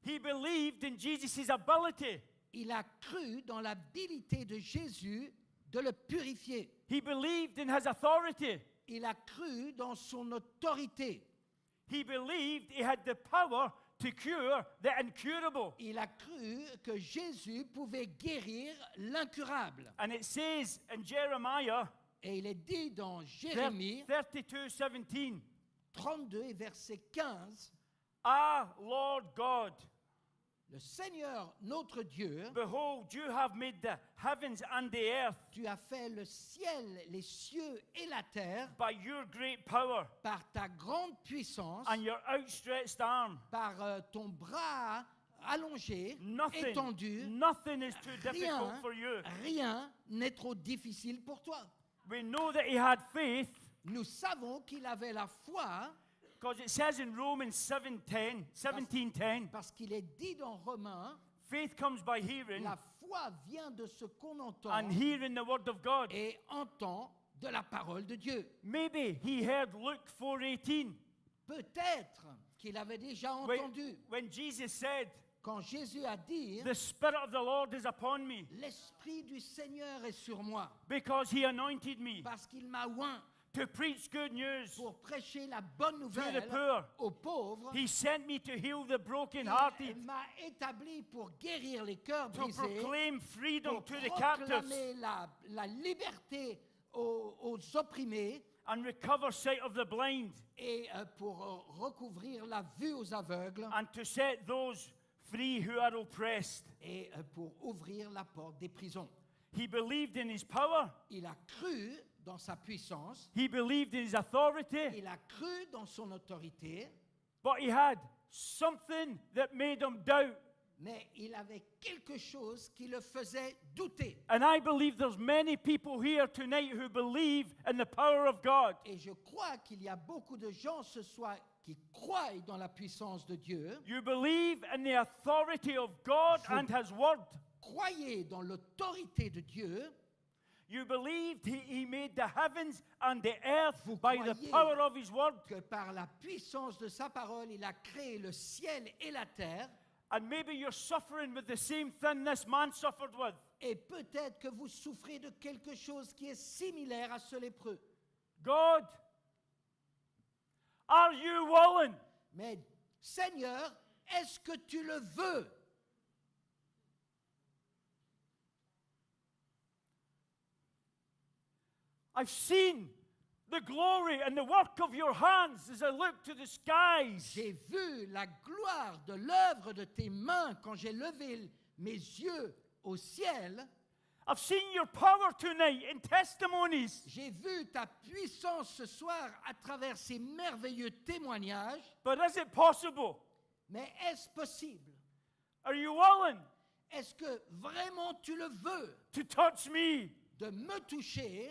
He believed in Jesus' ability. Il a cru dans l'habilité de Jésus de le purifier. He believed in his authority. Il a cru dans son autorité. He believed he had the power to cure the incurable. Il a cru que Jésus pouvait guérir l'incurable. And it says in Jeremiah Et il est dit dans Jérémie 32:17, 32 et verset 15, Ah, Lord God, le Seigneur notre Dieu, behold, you have made the heavens and the earth tu as fait le ciel, les cieux et la terre by your great power par ta grande puissance, and your outstretched arm. par ton bras allongé, Nothing, étendu. nothing is too difficult Rien, for you. rien n'est trop difficile pour toi. We know that he had faith Nous savons qu'il avait la foi because it says in Romans 17:10, parce qu'il est dit dans Romains, faith comes by hearing la foi vient de ce qu'on entend and hearing the word of God. et entend de la parole de Dieu. Maybe he heard Luke 4:18 Peut-être qu'il avait déjà entendu when Jesus said, quand Jésus a dit the Spirit of the Lord is upon me l'Esprit du Seigneur est sur moi because he anointed me parce qu'il m'a oint to preach good news pour prêcher la bonne to nouvelle the poor. aux pauvres. He sent me to heal the Il brokenhearted, m'a établi pour guérir les cœurs to brisés, proclaim freedom pour to the captives proclamer la liberté aux opprimés and recover sight of the blind et pour recouvrir la vue aux aveugles and to set those free who are oppressed. et pour ouvrir la porte des prisons. He believed in his power. Il a cru dans sa puissance, He believed in his authority. il a cru dans son autorité, But he had something that made him doubt. mais il avait quelque chose qui le faisait douter. And I believe there's many people here tonight who believe in the power of God. Et je crois qu'il y a beaucoup de gens ce soir qui croient dans la puissance de Dieu, You believe in the authority of God Vous- and his word. croyez dans l'autorité de Dieu, You believed he made the heavens and the earth Vous by the croyez power of his word. que par la puissance de sa parole, il a créé le ciel et la terre. And maybe you're suffering with the same thing this man suffered with. Et peut-être que vous souffrez de quelque chose qui est similaire à ce lépreux. God, are you willing? Mais Seigneur, est-ce que tu le veux? I've seen the glory and the work of your hands as I look to the skies. J'ai vu la gloire de l'œuvre de tes mains quand j'ai levé mes yeux au ciel. I've seen your power tonight in testimonies. J'ai vu ta puissance ce soir à travers ces merveilleux témoignages. But is it possible? Mais est-ce possible? Are you willing Est-ce que vraiment tu le veux to touch me? de me toucher?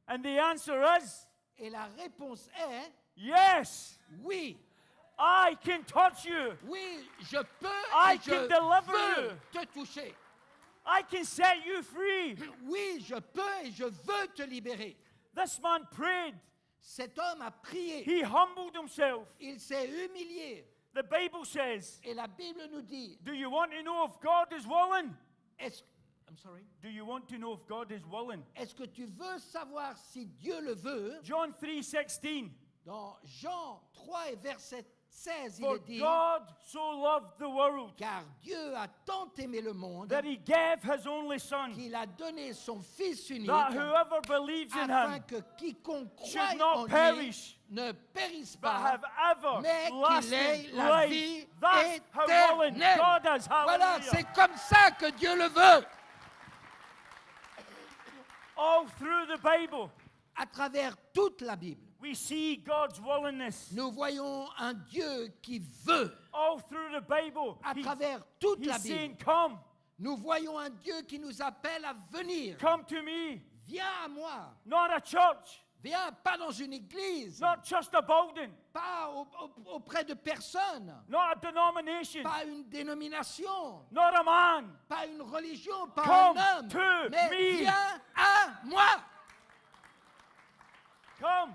And the answer is Et la réponse est yes. oui. I can touch you. Oui, je peux I et can je deliver veux you. te toucher. I can set you free. Oui, je peux et je veux te libérer. This man prayed. Cet homme a prié. He humbled himself. Il s'est humilié. The Bible says, Et la Bible nous dit, do you want to know if God is willing? I'm sorry. Do you want to know if God is willing? Est-ce que tu veux savoir si Dieu le veut? John 3:16. Dans Jean 3 et verset 16, il For est dit, God so loved the world car Dieu a tant aimé le monde that he gave his only son, qu'il a donné son Fils unique that whoever believes in afin him que quiconque should croit not en lui perish, ne périsse but pas, have mais qu'il everlasting ait la vie life. That's how willing éternelle. God is. Voilà, Hallelujah. c'est comme ça que Dieu le veut. All through the Bible, À travers toute la Bible, we see God's willingness. nous voyons un Dieu qui veut. All through the Bible, À he's, travers toute la he's saying, Bible, come, nous voyons un Dieu qui nous appelle à venir. come to me. Viens à moi. Not a church, Viens pas dans une église. not just a building, Pas auprès de personne. not a denomination, Pas une dénomination. not a man. Pas une religion. Pas Come un homme. to Mais me. viens à moi. Come.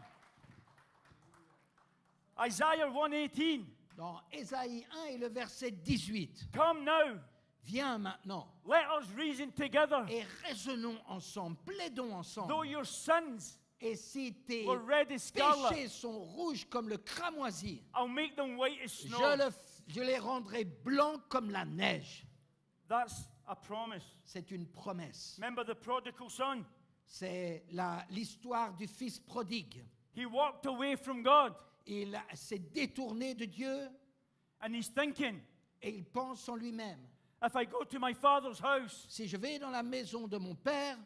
Isaiah 1:18. Dans Ésaïe 1 et le verset 18. Come now. Viens maintenant. Let us reason together. Et raisonnons ensemble. Plaidons ensemble. Though your sins Et si tes were red as scarlet, péchés sont rouges comme le cramoisi, I'll make them white as snow. je les rendrai blancs comme la neige. That's a promise. C'est une promesse. Remember the prodigal son? C'est l'histoire du fils prodigue. He walked away from God Il s'est détourné de Dieu and he's thinking, et il pense en lui-même. if I go to my father's house, Si je vais dans la maison de mon père,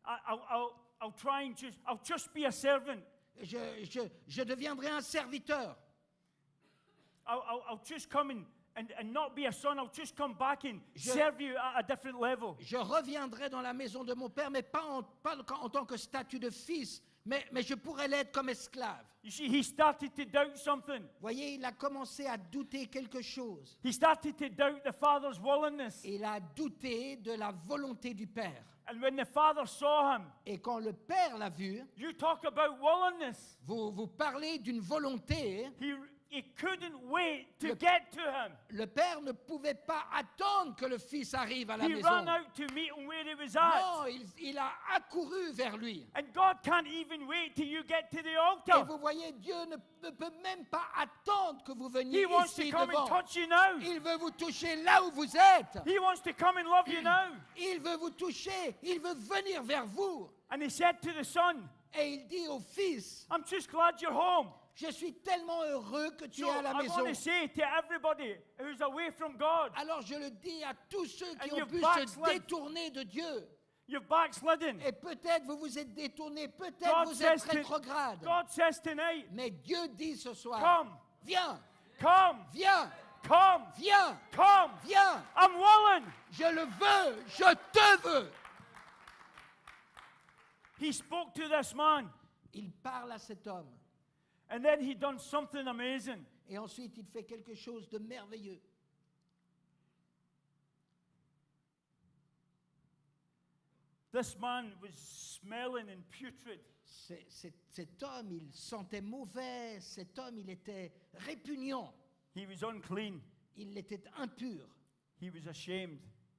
I'll try and I'll just be a servant. je deviendrai un serviteur. I'll just come and not be a son. I'll just come back and serve you at a different level. Je reviendrai dans la maison de mon père, mais pas en tant que statut de fils, mais je pourrais l'être comme esclave. You see, he started to doubt something. Voyez, il a commencé à douter quelque chose. He started to doubt the father's willingness. Il a douté de la volonté du père. And when the father saw him, Et quand le père l'a vu, you talk about willingness. vous parlez d'une volonté. He couldn't wait to get to him. Le père ne pouvait pas attendre que le fils arrive à la He maison. ran out to meet him where he was at. Non, il a accouru vers lui. And God can't even wait till you get to the Et altar. vous voyez, Dieu ne peut même pas attendre que vous veniez He wants to ici come and devant. touch you now. Il veut vous toucher là où vous êtes. He wants to come and love you now. Il veut vous toucher. Il veut venir vers vous. And he said to the son, Et il dit au fils, I'm just glad you're home. je suis tellement heureux que tu So es à la I maison. want to say to everybody who's away from God, Alors je le dis à tous ceux qui And ont you've pu se backslid. détourner de Dieu. you're backslidden. Et peut-être vous vous êtes détourné, peut-être God vous êtes says, to- rétrograde. God says tonight, Mais Dieu dit ce soir, come, viens, come, viens, come, viens, come. viens. I'm willing. Je le veux, je te veux. He spoke to this man, Il parle à cet homme. and then he done something amazing. Et ensuite, il fait quelque chose de merveilleux. This man was smelling and putrid. Cet homme, il sentait mauvais. Cet homme, il était répugnant. He was unclean. Il était impur. He was ashamed.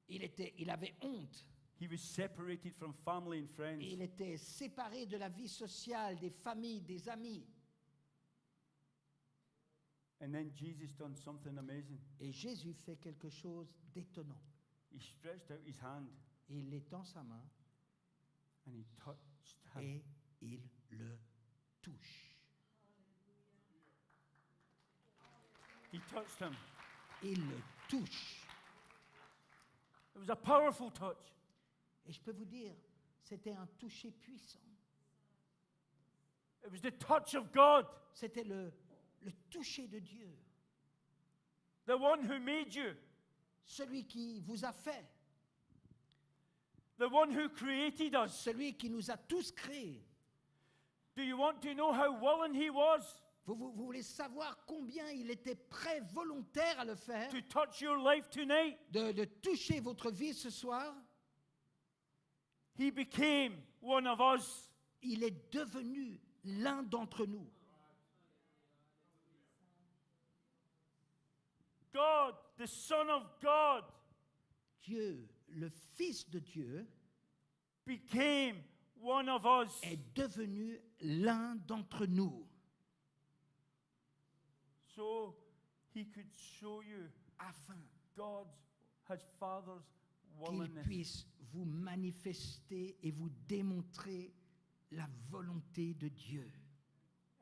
Il avait honte. He was separated from family and friends. Il était séparé de la vie sociale, des familles, des amis. And then Jesus done something amazing. Et Jésus fait quelque chose d'étonnant. He stretched out his hand Il étend sa main and he touched him. et il le touche. He touched him. Il le touche. It was a powerful touch. Et je peux vous dire, c'était un toucher puissant. It was the touch of God, C'était le toucher de Dieu. the one who made you, Celui qui vous a fait. the one who created us. Celui qui nous a tous créés. Do you want to know how willing he was Vous voulez savoir combien il était prêt, volontaire à le faire, to touch your life tonight? de toucher votre vie ce soir? He became one of us. Il est devenu l'un d'entre nous. God, the Son of God, Dieu, le Fils de Dieu, became one of us. est devenu l'un d'entre nous. So he could show you Afin God's, his Father's qu'il willingness. puisse vous manifester et vous démontrer la volonté de Dieu.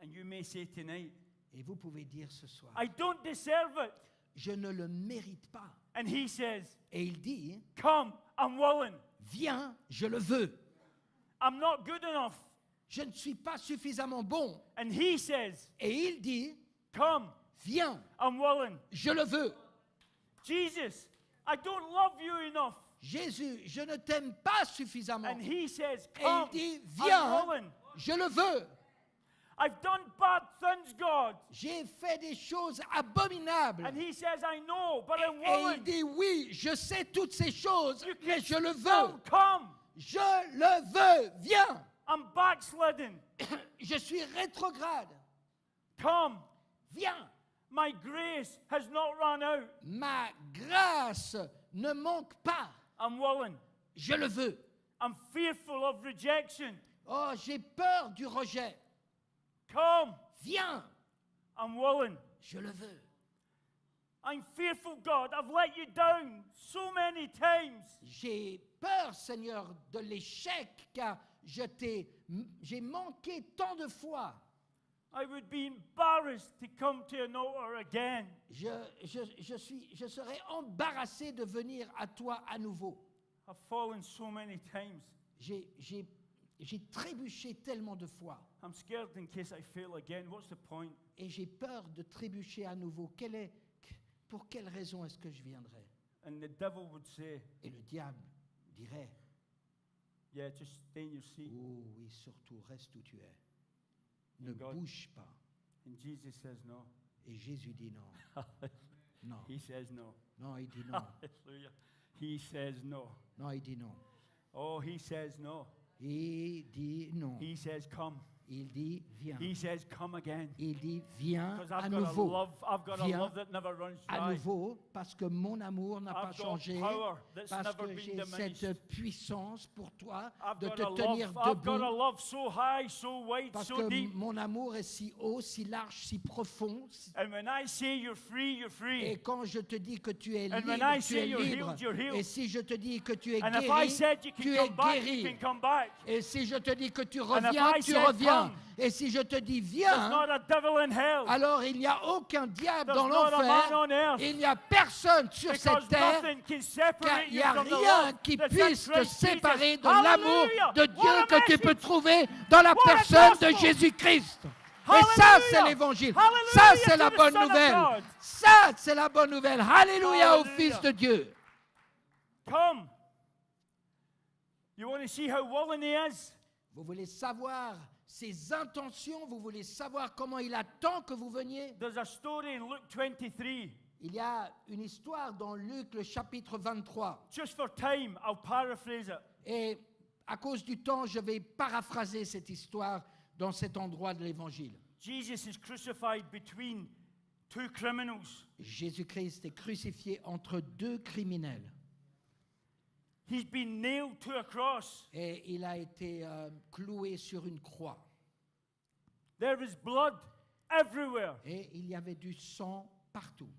And you may say tonight, Et vous pouvez dire ce soir, I don't deserve it. je ne le mérite pas. And he says, Et il dit, come, I'm willing. viens, je le veux. I'm not good enough. Je ne suis pas suffisamment bon. And he says, Et il dit, come, viens, I'm willing. je le veux. Jesus, I don't love you enough. Jésus, je ne t'aime pas suffisamment. And he says, Et il come, dit, I'm viens, willing. je le veux. I've done bad things, God. J'ai fait des choses abominables. And he says, I know, but I'm Et il willing. dit, oui, je sais toutes ces choses, You mais can je le still veux. come. Je le veux, viens. I'm backsliding. Je suis rétrograde. Come. Viens. My grace has not run out. Ma grâce ne manque pas. I'm willing. Je le veux. I'm fearful of rejection. Oh, j'ai peur du rejet. Come. Viens. I'm willing. Je le veux. I'm fearful, God. I've let you down so many times. J'ai peur, Seigneur, de l'échec, car j'ai manqué tant de fois. I would be embarrassed to come to an altar again. Je serais embarrassé de venir à toi à nouveau. I've fallen so many times. J'ai trébuché tellement de fois. I'm scared in case I fail again. What's the point? Et j'ai peur de trébucher à nouveau. Pour quelle raison est-ce que je viendrai? And the devil would say, Et le diable dirait, yeah, just stay in your seat. oh oui, surtout, reste où tu es. Ne God- bouge pas. And Jesus says no. Et Jésus dit non. Non. He says no. Non, il dit non. Hallelujah. He says no. Non, il dit non. Oh, he says no. Il dit non. He says come. Il dit viens. He says come again. Il dit viens Because à I've got nouveau. I've got a Viens love that never runs à dry. nouveau parce que mon amour n'a pas I've got changé, power that's parce never que been j'ai diminished. cette puissance pour toi I've de got te a tenir love. I've got a debout, love so high, so wide, parce so que deep. mon amour est si haut, si large, si profond. And when I say you're free, you're free. Et quand je te dis que tu es And when libre, I tu say es you're libre. healed, you're healed. Et si je te dis que tu es And if I guéri, said you tu can es come back, you guéri. can come back. Et si je te dis que tu And if reviens, I tu said reviens. come, Et si je te dis There's viens, not a devil in hell. alors il n'y a aucun diable There's dans not a man l'enfer. on earth. Il n'y a personne sur Because cette terre, nothing can car separate il n'y you a from the rien love qui that's in puisse te Christ séparer Jesus. de l'amour Hallelujah. de What Dieu a que tu peux message. trouver dans la What a personne de gospel. Jésus-Christ. Et Hallelujah. ça, c'est l'évangile. Hallelujah Ça, c'est to la the bonne Son of nouvelle. God. Ça, c'est la bonne nouvelle. Alléluia au Hallelujah. Fils de Dieu. Come. You want to see how willing he is? Vous voulez savoir ses intentions, vous voulez savoir comment il attend que vous veniez. There's a story in Luke 23. Il y a une histoire dans Luc, le chapitre 23. Just for time, I'll paraphrase it. Et à cause du temps, je vais paraphraser cette histoire dans cet endroit de l'Évangile. Jesus is crucified between two criminals. Jésus-Christ est crucifié entre deux criminels. He's been nailed to a cross. Et il a été cloué sur une croix. There is blood everywhere. Et il y avait du sang partout.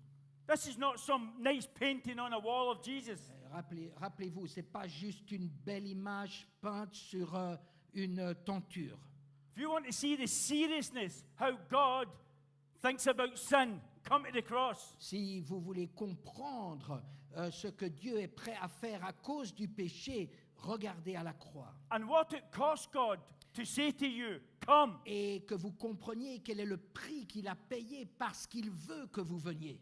This is not some nice painting on a wall of Jesus. Rappelez-vous, ce n'est pas juste une belle image peinte sur une tenture. If you want to see the seriousness, how God thinks about sin, come to the cross. Si vous voulez comprendre ce que Dieu est prêt à faire à cause du péché, regardez à la croix. And what it cost God to say to you, come. Et que vous compreniez quel est le prix qu'il a payé parce qu'il veut que vous veniez.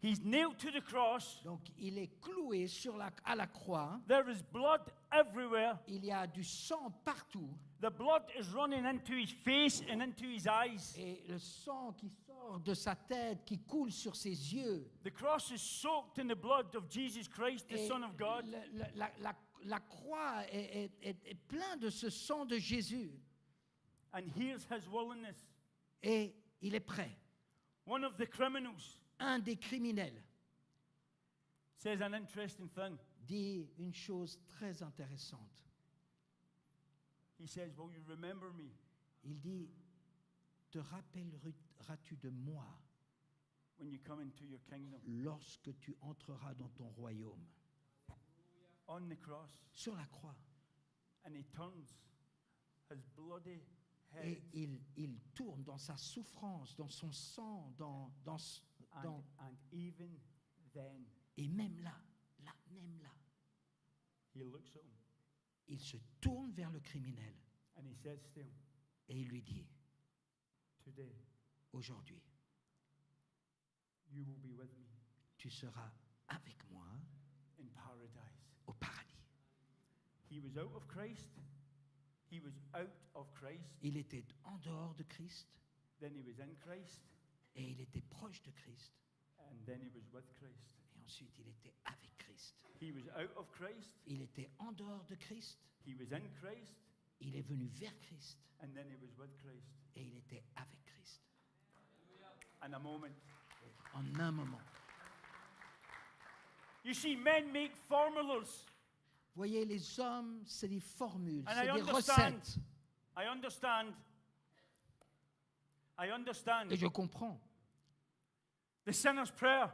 He's nailed to the cross. Donc il est cloué à la croix. There is blood everywhere. Il y a du sang partout. The blood is running into his face and into his eyes. Et le sang qui sort de sa tête, qui coule sur ses yeux. The cross is soaked in the blood of Jesus Christ, the Et Son of God. La croix est pleine de ce sang de Jésus. And here's his willingness. Et il est prêt. One of the criminals Un des criminels says an interesting thing. dit une chose très intéressante. He says, will you remember me? Il dit, te rappelleras-tu de moi When you come into your kingdom. lorsque tu entreras dans ton royaume? On the cross. Sur la croix. And he turns his bloody head. Et il tourne dans sa souffrance, dans son sang, And even then, et même là, he looks at him il se tourne vers le criminel and he says to him, et il lui dit, today aujourd'hui, you will be with me tu seras avec moi in paradise. au He was out of Christ. He was out of Christ. Il était en dehors de Christ Then he was in Christ. et il était proche de Christ. And then he was with Christ. Et ensuite, il était avec Christ. He was out of Christ. Il était en dehors de Christ. He was in Christ. Il est venu vers Christ And then he was with Christ. et il était avec Christ. In a moment. En un moment. You see, men make formulas. Voyez, les hommes, c'est des formules, And c'est I des understand. recettes. I understand. I understand. Et je comprends. The sinner's prayer.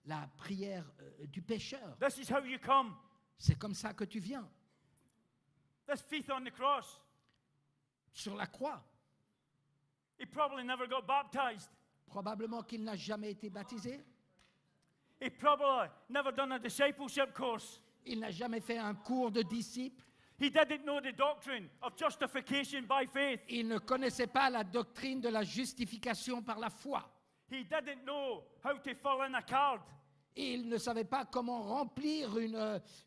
La prière du pécheur, This is how you come. c'est comme ça que tu viens. This thief on the cross. Sur la croix, He probably never got baptized. probablement qu'il n'a jamais été baptisé. He probably never done a discipleship course. Il n'a jamais fait un cours de disciple. He didn't know the doctrine of justification by faith. Il ne connaissait pas la doctrine de la justification par la foi. He didn't know how to fill in a card. Il ne savait pas comment remplir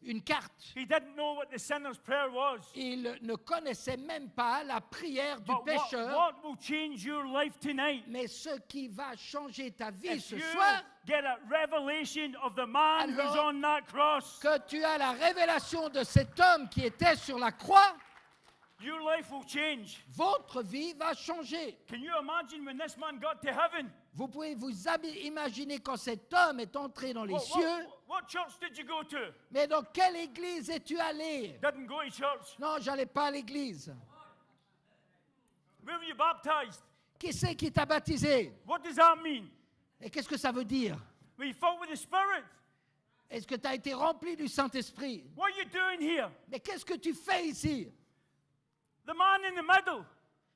une carte. He didn't know what the sinner's prayer was. Il ne connaissait même pas la prière du But pécheur. what will change your life tonight? Mais ce qui va changer ta vie If ce you soir, get a revelation of the man who's Alors- on that cross, que tu as la révélation de cet homme qui était sur la croix, your life will change. votre vie va changer. Can you imagine when this man got to heaven? Vous pouvez vous imaginer quand cet homme est entré dans les cieux, What church did you go to? mais dans quelle église es-tu allé? Didn't go to church. Non, j'allais pas à l'église. Where were you baptized? Qui c'est qui t'a baptisé? What does that mean? Et qu'est-ce que ça veut dire? Were you filled with the Spirit? Est-ce que tu as été rempli du Saint-Esprit? What are you doing here? Mais qu'est-ce que tu fais ici? The man in the middle.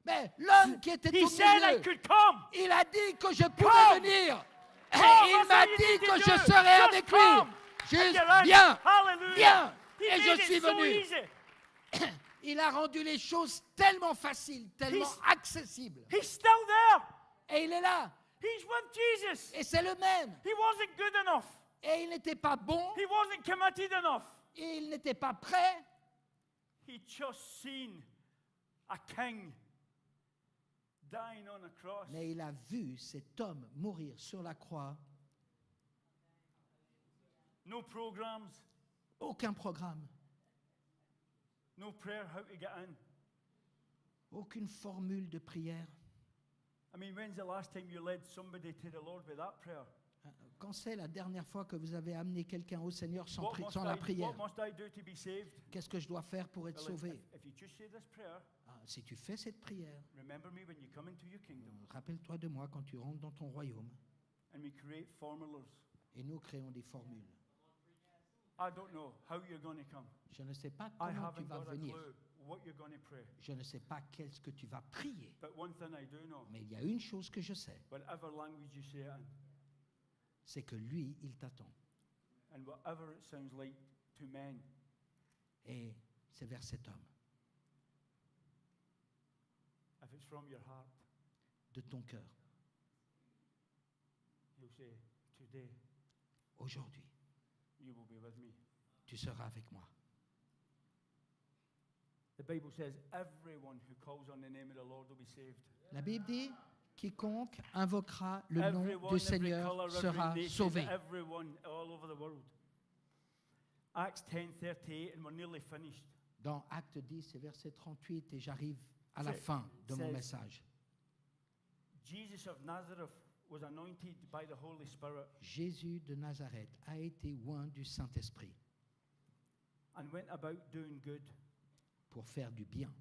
Mais l'homme qui était He au said I milieu, could come. il a dit que je pouvais Come. venir. Et Come, il that's m'a all you dit need to que do. je serais Just avec come. lui. Juste You're in. viens, Hallelujah. viens. He Et made je it suis so venu. easy. Il a rendu les choses tellement faciles, tellement He's- accessibles. He's still there. Et il est là. He's with Jesus. Et c'est le même. He wasn't good enough. Et il n'était pas bon. He wasn't committed enough. Et il n'était pas prêt. He just seen a king dying on a cross. Mais il a vu cet homme mourir sur la croix. No programs, Aucun programme. no prayer how to get in. Aucune formule de prière. I mean, when's the last time you led somebody to the Lord with that prayer? Quand c'est la dernière fois que vous avez amené quelqu'un au Seigneur sans, sans la what prière? must I do to be saved? Qu'est-ce que je dois faire pour être Well, sauvé? if you just say this prayer, Ah, si tu fais cette prière, remember me when you come into your kingdom. rappelle-toi de moi quand tu rentres dans ton royaume. And we create formulas. Et nous créons des formules. I don't know how you're going to come. Je ne sais pas I comment tu haven't vas got a venir. clue what you're going to pray. Je ne sais pas qu'est-ce que tu vas prier. But one thing I do know, Mais il y a une chose que je sais, whatever language you say it in, c'est que lui, il t'attend. and whatever it sounds like to men, Et c'est vers cet homme, if it's from your heart, de ton cœur, he'll say, today aujourd'hui, you will be with me. tu seras avec moi. The Bible says everyone who calls on the name of the Lord will be saved. La Bible dit, quiconque invoquera le nom Everyone, du every Seigneur color, sera every nation, sauvé. everyone all over the world. Acts 10:38, and we're nearly finished. Dans Acte 10, et verset 38, et j'arrive à la Say- fin de mon says- message. Jesus of Nazareth was anointed by the Holy Spirit Jésus de Nazareth a été oint du Saint-Esprit and went about doing good, pour faire du bien,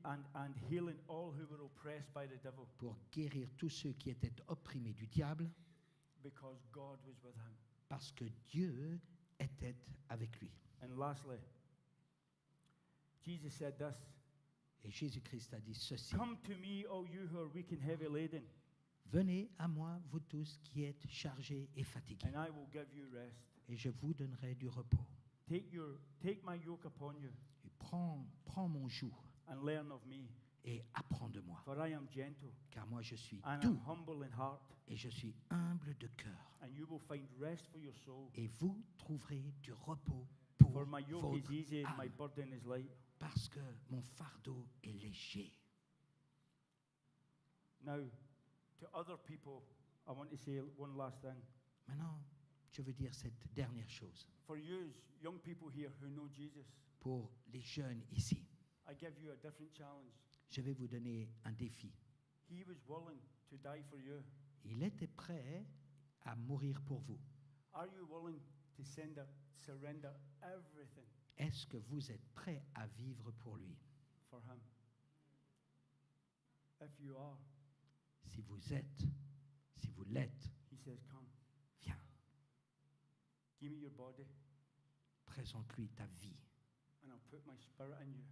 and healing all who were oppressed by the devil, pour guérir tous ceux qui étaient opprimés du diable, because God was with him. parce que Dieu était avec lui. And lastly, Jesus said this, Et Jésus-Christ a dit ceci. come to me, all you who are weak and heavy laden, Venez à moi, vous tous qui êtes chargés et fatigués, and I will give you rest. et je vous donnerai du repos. Take my yoke upon you Et prends mon joug and learn of me, et apprends de moi, for I am gentle car moi je suis and doux I'm humble in heart, et je suis humble de cœur. and you will find rest for your soul. Et vous trouverez du repos pour For my yoke votre is easy, my âme, burden is light. parce que mon fardeau est léger. Now, to other people, I want to say one last thing. Maintenant, je veux dire cette dernière chose. For you, young people here who know Jesus, Pour les jeunes ici, I give you a different challenge. je vais vous donner un défi. He was willing to die for you. Il était prêt à mourir pour vous. Are you willing to surrender everything Est-ce que vous êtes prêt à vivre pour lui? for him? If you are, Si vous êtes, si vous l'êtes, he says, come, viens, give me your body, présente-lui ta vie, and I'll put my spirit in you,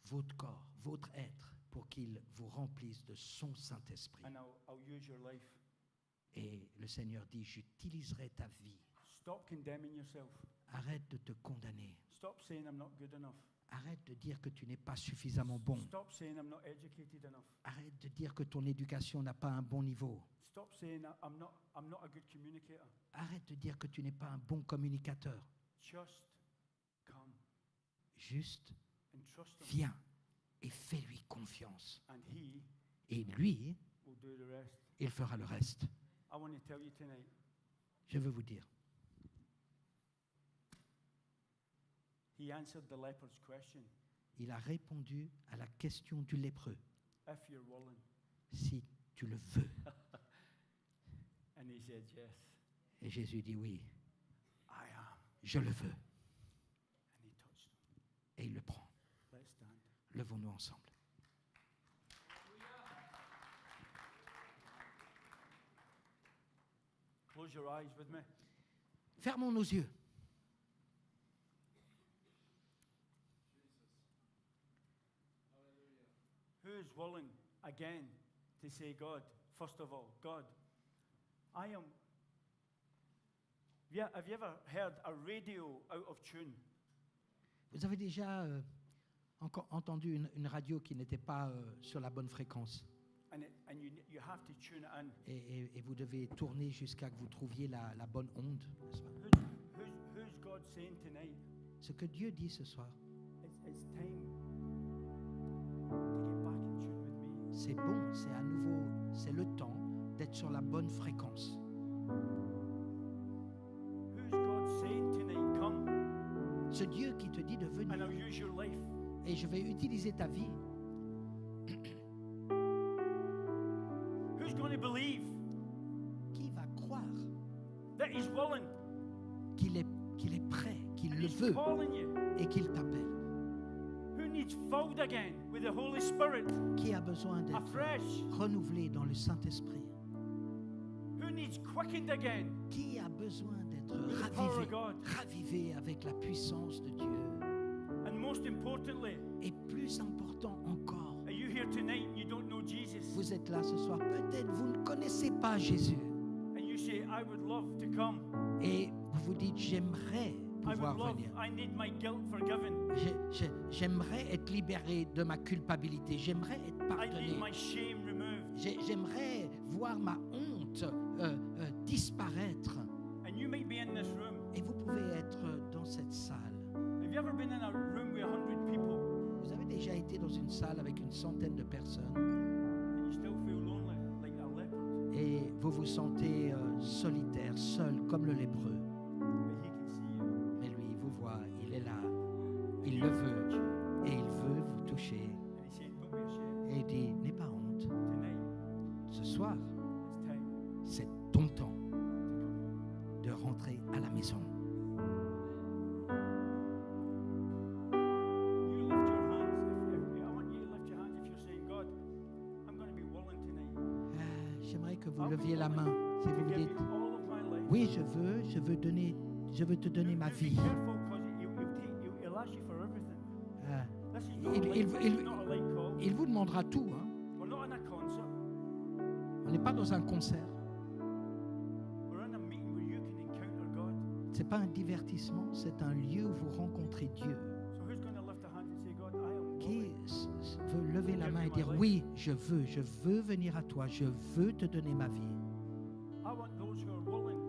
votre corps, votre être, pour qu'il vous remplisse de son Saint-Esprit. and I'll use your life. Et le Seigneur dit, j'utiliserai ta vie. Stop condemning yourself. Arrête de te condamner. Stop saying I'm not good enough. Arrête de dire que tu n'es pas suffisamment bon. Stop saying I'm not educated enough. Arrête de dire que ton éducation n'a pas un bon niveau. Stop saying I'm not a good communicator. Arrête de dire que tu n'es pas un bon communicateur. Just come Juste and trust him, viens et fais-lui confiance. and he Et lui, will do the rest. il fera le reste. I want to tell you tonight, Je veux vous dire, he answered the leper's question. il a répondu à la question du lépreux. If you're willing. Si tu le veux. And he said, yes, Et Jésus dit oui, I am. je le veux. And he touched him. Et il le prend. Let's stand. Levons-nous ensemble. Close your eyes with me. Fermons nos yeux. Who is willing again to say, God, first of all, God, I am. Have you ever heard a radio out of tune? Vous avez déjà encore entendu une radio qui n'était pas sur la bonne fréquence. And you have to tune it in. Et vous devez tourner jusqu'à que vous trouviez la bonne onde. N'est-ce pas? Who's God saying tonight? Ce que Dieu dit ce soir, It's time to get back in tune with me. c'est bon, c'est à nouveau, c'est le temps d'être sur la bonne fréquence. Who's God saying tonight, come, Ce Dieu qui te dit de and venir, I'll use your life. et je vais utiliser ta vie. Who's going to believe Qui va croire that He's willing qu'il est prêt, qu'il and le He's veut calling you? et qu'il t'appelle? Who needs filled again with the Holy Spirit Qui a besoin d'être afresh? renouvelé dans le Saint-Esprit? Who needs quickened again? Qui a besoin d'être With the power of ravivé, God. ravivé avec la puissance de Dieu? And most importantly, Et plus important encore, are you here tonight and you don't know Jesus? vous êtes là ce soir, peut-être vous ne connaissez pas Jésus. And you say, I would love to come. Et vous vous dites, j'aimerais I pouvoir would love, venir. I need my guilt forgiven. J'aimerais être libéré de ma culpabilité. J'aimerais être I need pardonné. my shame removed. J'aimerais voir ma honte disparaître. And you might be in this room. Et vous pouvez être dans cette salle. Have you ever been in a room with 100 people Vous avez déjà été dans une salle avec une centaine de personnes and you still feel lonely like a leopard? et vous vous sentez solitaire, seul, comme le lépreux. But He can see you. Mais lui, il vous voit, il est là, il le veut et il veut vous toucher. And He's saying, don't be ashamed. Et il dit, n'aie pas honte. Tonight, Ce soir, it's time c'est ton temps to come home. de rentrer à la maison. You lift your hands. I want you to lift your hands if you're saying, God, I'm going to be willing tonight. J'aimerais que vous I'll be leviez la main si to vous vous give dites, you all of my life. oui, je veux te donner ma Be vie. careful because he'll ask you for everything. This is not, Il- a light, il- this il- is not a light call. Il vous demandera tout. Hein. We're not in a concert. On n'est pas dans un concert. We're in a meeting where you can encounter God. C'est pas un divertissement, c'est un lieu où vous rencontrez Dieu. So who's going to lift a hand and say, God, I am Qui willing. veut lever la main et dire, oui, je veux venir à toi, je veux te donner ma vie. I want those who are willing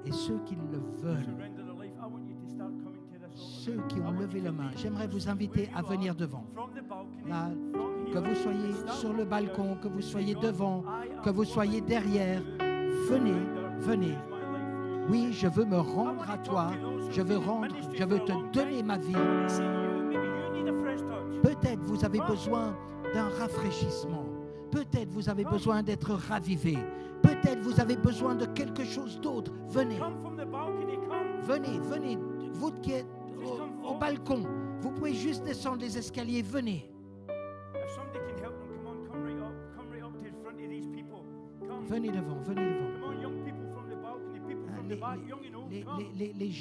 Et ceux qui le to veulent, surrender their life. I want you to start coming to this Ceux qui ont levé la main, j'aimerais vous inviter à venir devant. Là, que vous soyez sur le balcon, que vous soyez devant, que vous soyez derrière, venez, venez. Oui, je veux me rendre à toi, je veux te donner ma vie. Peut-être vous avez besoin d'un rafraîchissement. Peut-être vous avez besoin d'être ravivé. Peut-être vous avez besoin de quelque chose d'autre. Venez. Venez, venez. Vous qui êtes au balcon, vous pouvez juste descendre les escaliers. Venez. Venez devant, venez devant. Les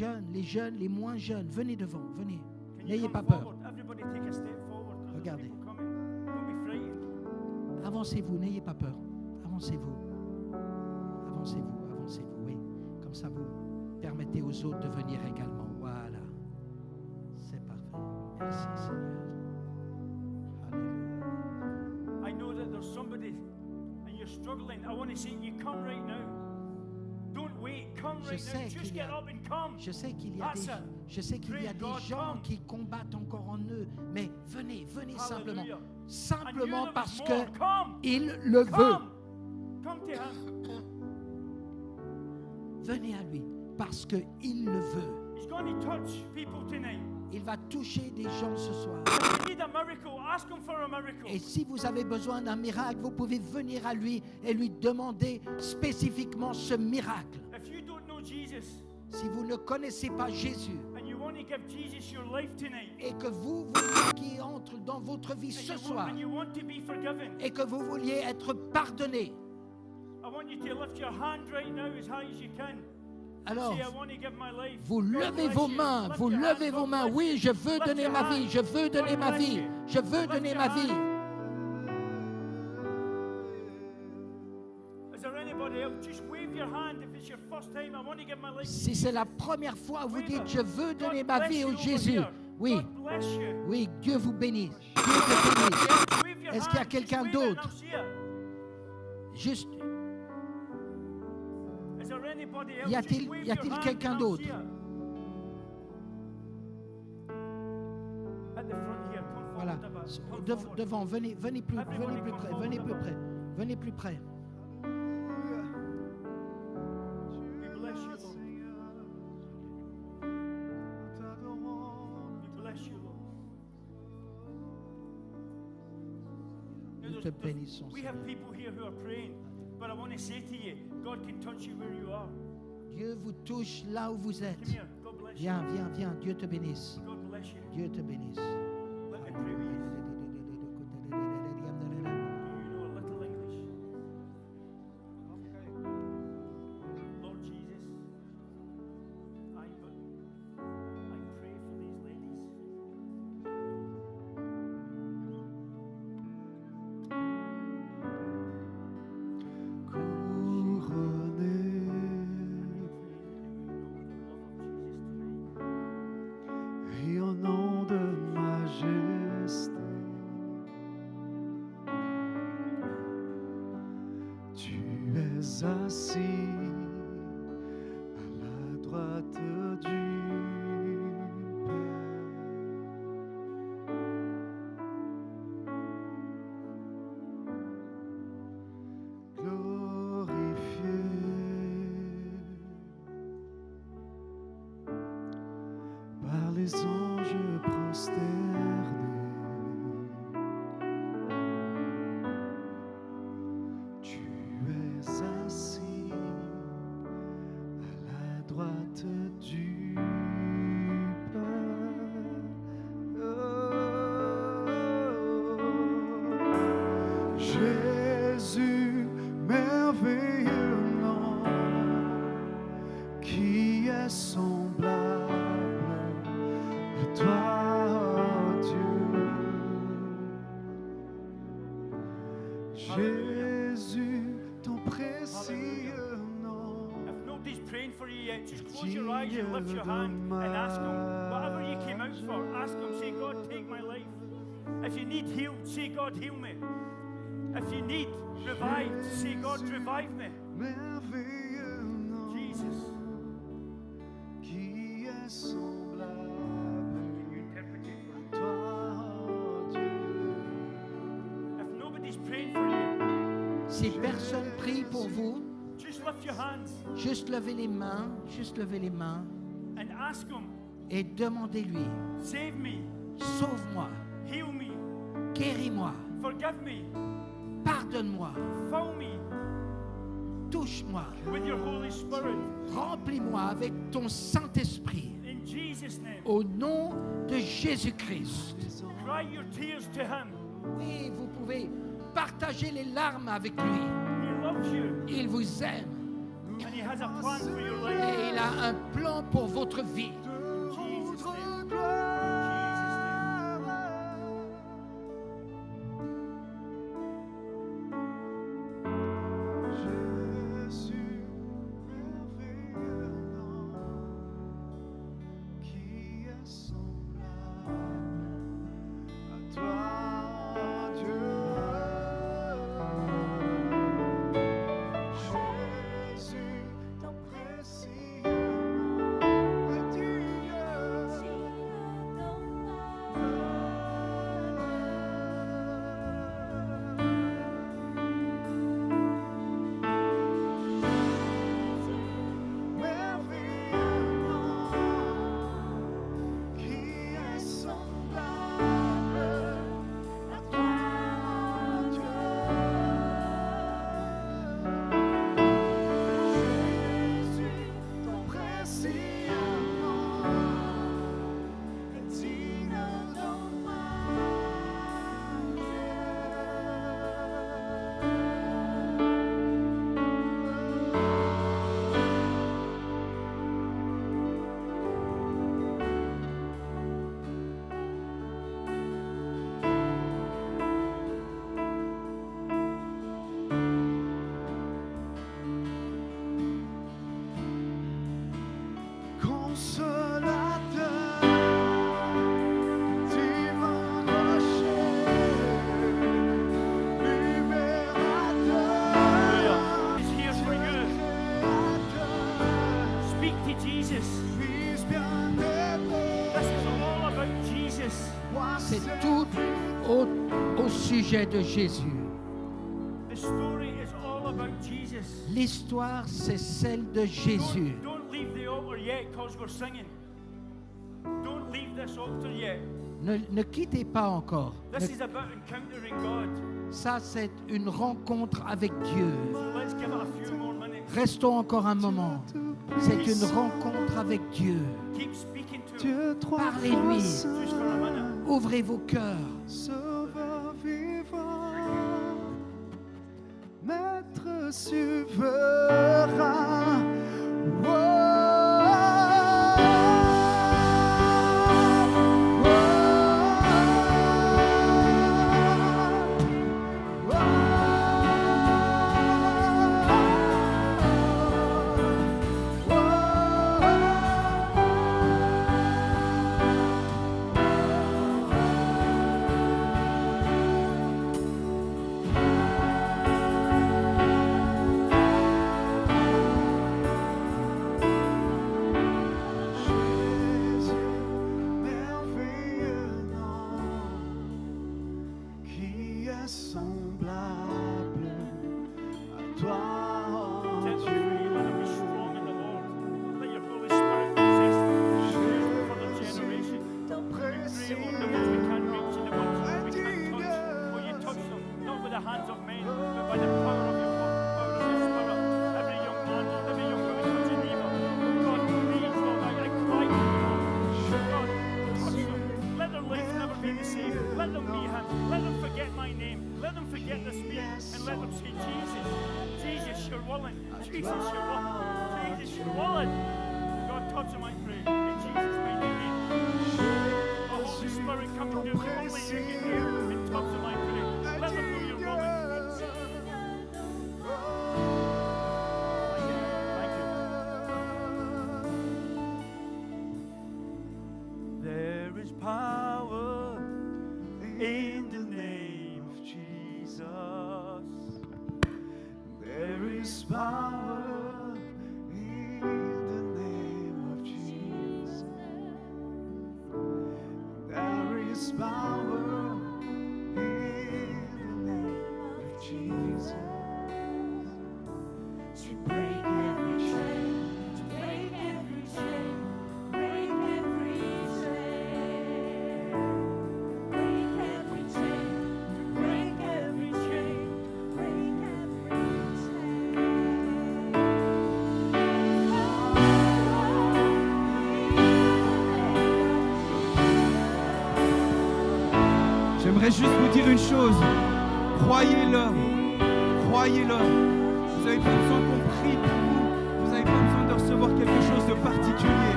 jeunes, les moins jeunes, venez devant, venez. N'ayez pas peur. Regardez. Avancez-vous, n'ayez pas peur. Avancez-vous. Avancez-vous, avancez-vous, oui. Comme ça, vous permettez aux autres de venir également. Voilà. C'est parfait. Merci, Seigneur. Alléluia. I know that there's somebody and you're struggling. I want to say you come right now. Don't wait, come right now. Just get up and come. Je sais qu'il y a des gens qui combattent encore en eux, mais venez, venez simplement. Simplement parce que il le veut. Venez à lui parce que il le veut. Il va toucher des gens ce soir. Et si vous avez besoin d'un miracle, vous pouvez venir à lui et lui demander spécifiquement ce miracle. Si vous ne connaissez pas Jésus et que vous voulez qu'il entre dans votre vie ce soir et que vous vouliez être pardonné, alors vous levez vos mains, oui, je veux donner ma vie, je veux donner ma vie, je veux donner ma vie. Si c'est la première fois que vous dites je veux donner ma vie au Jésus, oui, oui, Dieu vous bénisse. Dieu te bénisse. Est-ce qu'il y a quelqu'un d'autre? Juste. Y a-t-il quelqu'un d'autre? Voilà. Devant, venez plus près, venez plus près. Nous te bénissons. Dieu vous touche là où vous êtes. Viens, Dieu te bénisse. Dieu te bénisse. Assis à la droite du Père. Glorifié par les anges prosternés. Du Jésus, merveilleux nom, qui est semblable à toi, oh Dieu. Jésus, ton précieux nom. Praying for you yet, just close your eyes and lift your hand and ask Him whatever you came out for. Ask Him, say, God, take my life. If you need healed, say, God, heal me. If you need revived, say, God, revive me. Jesus. Qui est semblable Si personne prie pour vous, just lift your hands juste levez les mains and ask Him, et demandez-lui, save me, sauve-moi, heal me, guéris-moi, forgive me, pardonne-moi, fill me touche-moi, with your Holy Spirit. remplis-moi avec ton Saint-Esprit. In Jesus' name. Au nom de Jésus-Christ. Cry your tears to Him. Oui, vous pouvez partager les larmes avec lui. He loves you Il vous aime and He has a plan for your et life. il a un plan pour votre vie. In Jesus' name. Jésus, merveilleux nom, qui est semblable à toi, Dieu. Jésus, ton précieux nom est digne. Merveilleux nom, qui est semblable à toi, Dieu. Jésus, ton précieux nom est digne consolateur, divin rocher, libérateur, He's here for you. Speak to Jesus. Fils bien-aimé, This is all about Jesus. C'est tout au sujet de Jésus. The story is all about Jesus. L'histoire, c'est celle de Jésus. Don't leave the altar yet because we're singing. Don't leave this altar yet. Ne quittez pas encore. This is about encountering God. Ça, c'est une rencontre avec Dieu. So let's give it a few more minutes. Restons encore un moment. C'est une rencontre avec Dieu. Keep speaking to Him Dieu trois fois Parlez-lui. saint, just for a minute. Ouvrez vos cœurs. Sauveur vivant, Maître souverain. Jésus, merveilleux nom, qui est semblable à toi, Set them Dieu. free. Let them be strong in the Lord. Let your Holy Spirit possess them. Use them for the generation. We pray, Lord, the ones we can't reach and the ones we can't touch. Will you touch them? Not with the hands of men, but by the power of your power of your Spirit. Every young man, Lord, every young woman, touch a neighbor. God, please, Lord, I cry to you, Lord. God, touch them. Let their lives never be the same. Let them be Him. Let them forget my name. Let them forget this me. And let them say, Jesus, Jesus, you're willing. Jesus, you're willing. Jesus, you're willing. God, touch them, I pray. In Jesus' mighty name. Oh, Holy Spirit, come and do what only you can do. And touch them, I pray. Let them know you're willing. Thank you. There is power in the name of Jesus. There is power in the name of Jesus. There is power in the name of Jesus. J'aimerais juste vous dire une chose. Croyez-le. Croyez-le. Vous n'avez pas besoin qu'on prie pour vous. Vous n'avez pas besoin de recevoir quelque chose de particulier.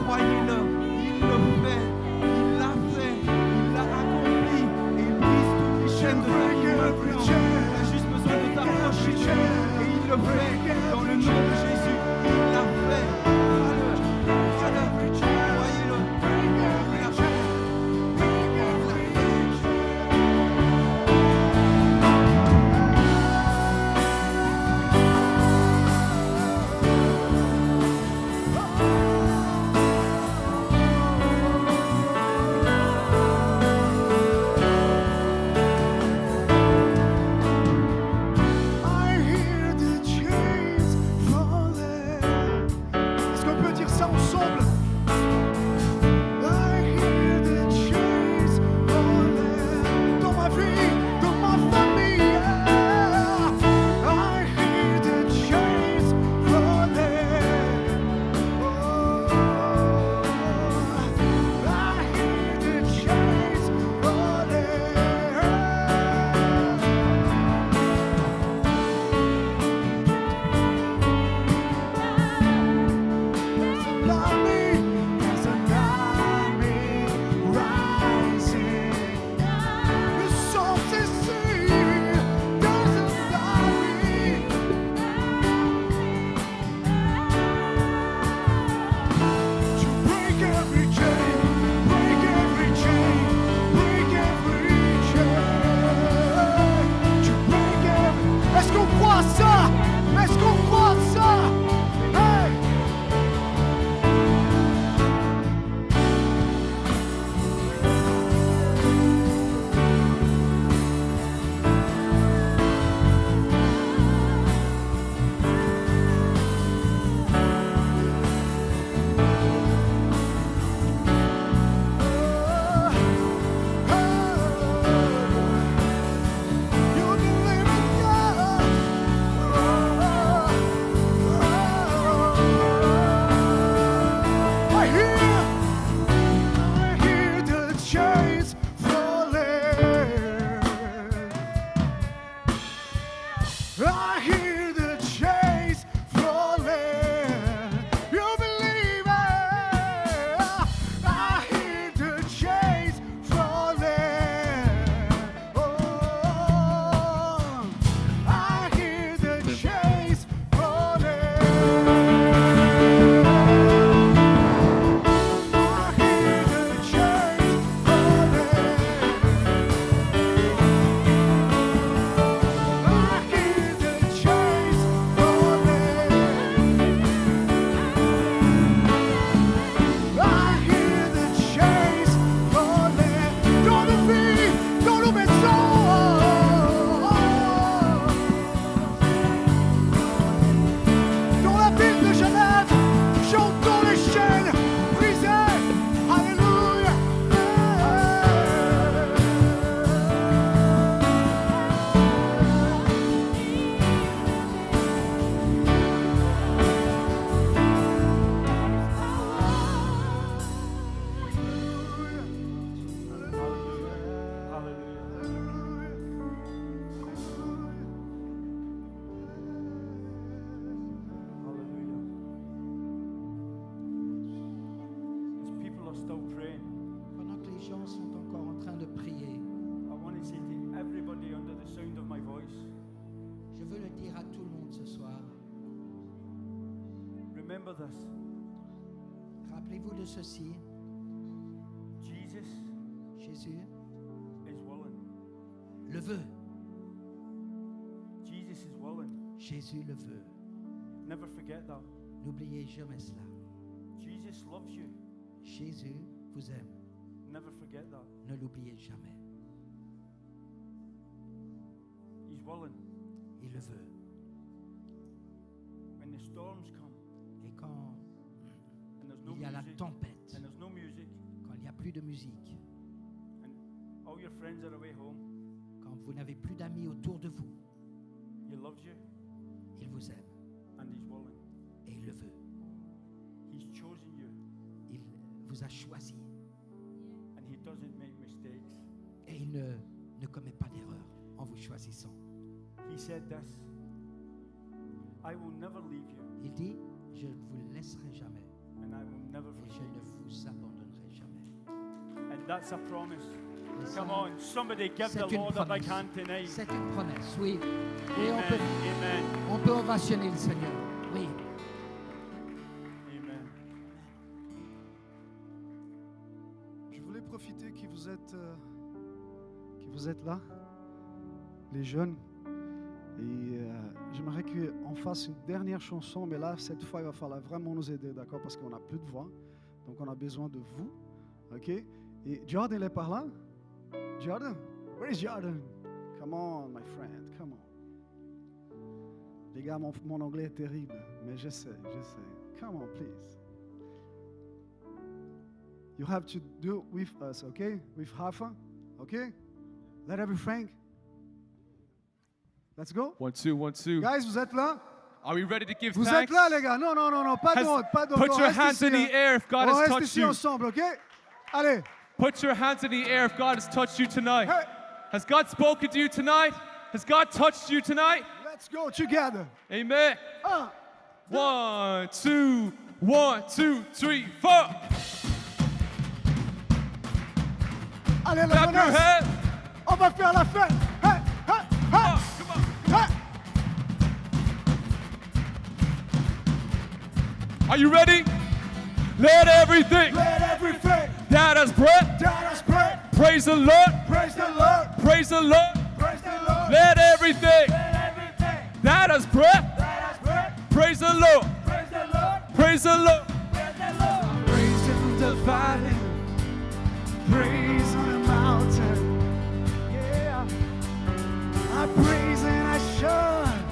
Croyez-le. Il le fait. Il l'a fait. Il l'a accompli. Et il brise toutes les chaînes de ta vie maintenant. Il a juste besoin de t'approcher de lui. Et il le fait. Dans le nom de Jésus. Il l'a fait. Crois-le. Crois-le. Croyez-le. Il l'a fait. I hear the chains falling. Est-ce qu'on peut dire ça ensemble? I hear the chains falling. Dans ma vie, dans ma famille. Yeah. I hear the chains falling. Oh, I hear the chains falling. There's an army rising. The salt is sea. There's an army. To break every chain, break every chain, break every chain. To break every. Est-ce qu'on croit à ça? Est-ce qu'on croit à ça? Hey! You believe in God. Remember this. Rappelez-vous de ceci. Jesus Jésus is willing. le veut. Jesus is willing. Jésus le veut. Never forget that. N'oubliez jamais cela. Jesus loves you. Jésus vous aime. Never forget that. Ne l'oubliez jamais. He's willing. Il le veut. When the storms come Et quand and there's no il y a la music, tempête, and there's no music, quand il n'y a plus de musique, and all your friends are away home, quand vous n'avez plus d'amis autour de vous, he loves you il vous aime and he's willing. et il le veut. He's chosen you Il vous a choisi and he doesn't make mistakes. et Et il ne commet pas d'erreur en vous choisissant. He said this, I will never leave you, Il dit, je ne vous laisserai jamais and I will never et je forsake ne you. vous abandonnerai jamais. And that's a promise. Et ça, Come on, somebody give c'est the une Lord a big promesse. hand tonight. C'est une promesse, oui. Oui, Amen, amen, on peut ovationner le Seigneur. Oui. amen. Je voulais profiter que vous êtes là, les jeunes. Et j'aimerais qu'on fasse une dernière chanson, mais là, cette fois, il va falloir vraiment nous aider, d'accord? Parce qu'on n'a plus de voix, donc on a besoin de vous, ok? Et Jordan, il est par là? Jordan? Where is Jordan? Come on, my friend, come on. Les gars, mon anglais est terrible, mais j'essaie. Come on, please. You have to do with us, okay? With Rafa, okay? Let everything. Let's go. 1, 2, 1, 2. Guys, vous êtes là? Are we ready to give Vous thanks? êtes là, les gars? Non, pas Has- d'autre, pas d'autre. Put On your reste hands ici, in the hein. air if God On has reste touched ici you. ensemble, ok? Allez. Put your hands in the air if God has touched you tonight. Hey. Has God spoken to you tonight? Has God touched you tonight? Let's go together. Amen. 1, 2, 1, 2, 3, 4. Allez, la Clap your jeunesse. hands. On va faire la fête. Hey, hey, hey. Come on. Hey. Are you ready? Let everything Let everything that has breath that has breath praise the Lord. praise the Lord. Praise the Lord. Praise the Lord. Let everything Let everything that has breath that has breath praise the Lord. praise the Lord. Praise the Lord. Praise the Lord. Praise in the valley. Praise on the mountain. Yeah. I praise and I shine.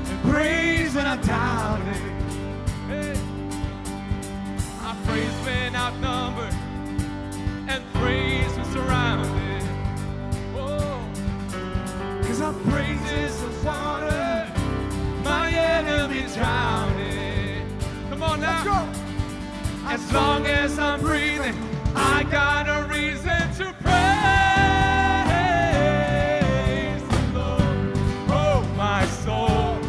And praise when I'm doubting. Hey. I praise when outnumbered and praise when surrounded. Oh, 'Cause our praise is the water. my enemies drowning. Come on now. Let's go. As long as I'm breathing, I got a reason to praise the Lord. Oh, my soul.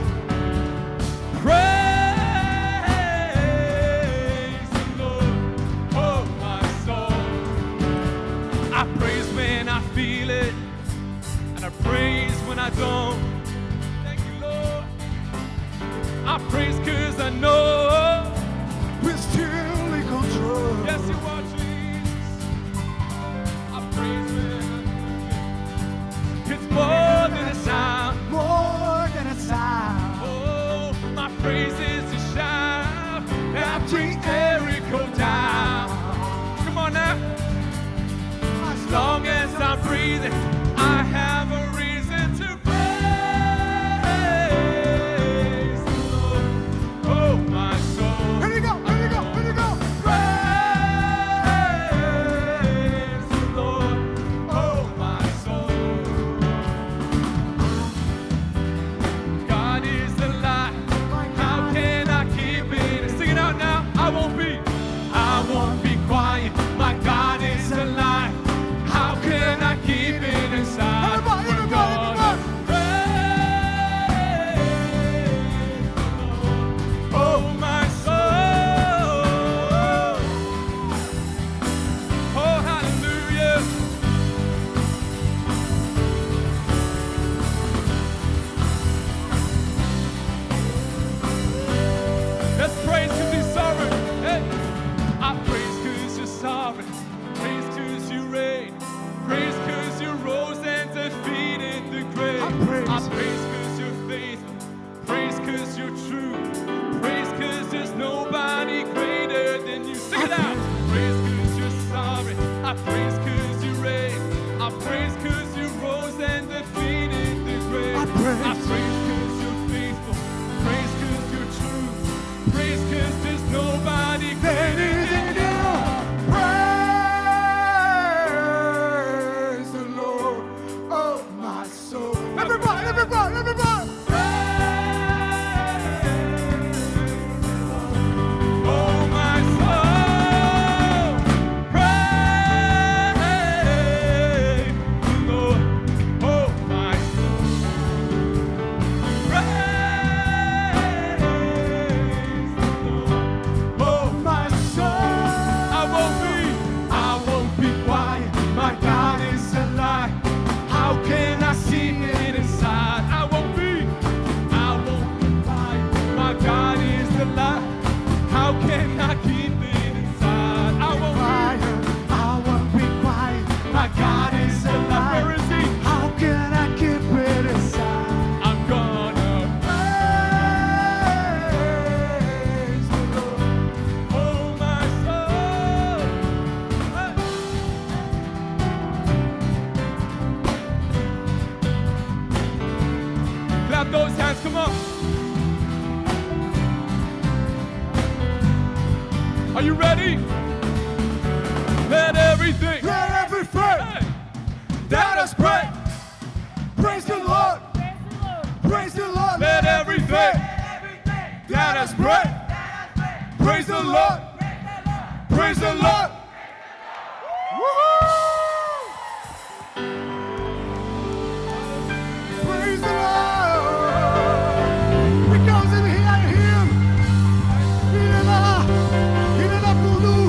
Praise the Lord. Oh, my soul. I praise when I feel it, and I praise when I don't. Thank you, Lord. I praise 'cause I know We're still in control. yes, you are, Jesus. I praise when it's more than a sound. More than a sound. Oh, my praise is a shout that brings Jericho down. Come on now. As long as I'm breathing, I have a reason to praise. ready? Let everything that has breath praise the Lord. Praise the Lord. Let everything that has breath praise the Lord. Praise the Lord. Woo-hoo! Praise the Lord. Because in Him, il est là pour nous.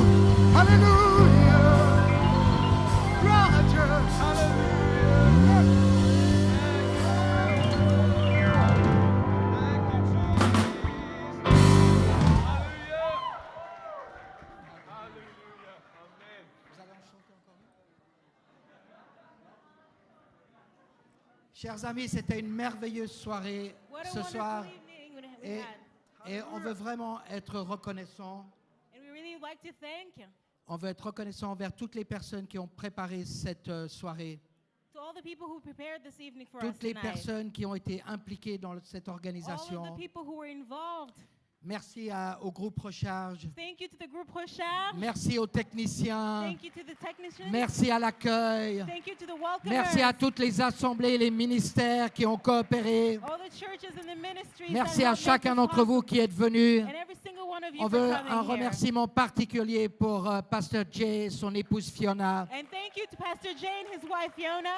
Alléluia. Gloire à Dieu. Chers amis, c'était une merveilleuse soirée What a ce wonderful soir evening we et, had. et on veut vraiment être reconnaissant. And we really like to thank On veut être reconnaissant envers toutes les personnes qui ont préparé cette soirée, to all the people who prepared this evening for us toutes les tonight. personnes qui ont été impliquées dans cette All organisation. of the people who were involved. Merci au groupe Recharge. Thank you to the group Recharge. Merci aux techniciens. Thank you to the technicians. Merci à l'accueil. Thank you to the welcomers. Merci à toutes les assemblées et les ministères qui ont coopéré. All the churches and the ministries Merci that à helped chacun make this d'entre vous qui êtes venus. possible. And every single one of you On for veut coming un here. remerciement particulier pour Pasteur Jay et son épouse Fiona. And thank you to Pastor Jane, his wife Fiona.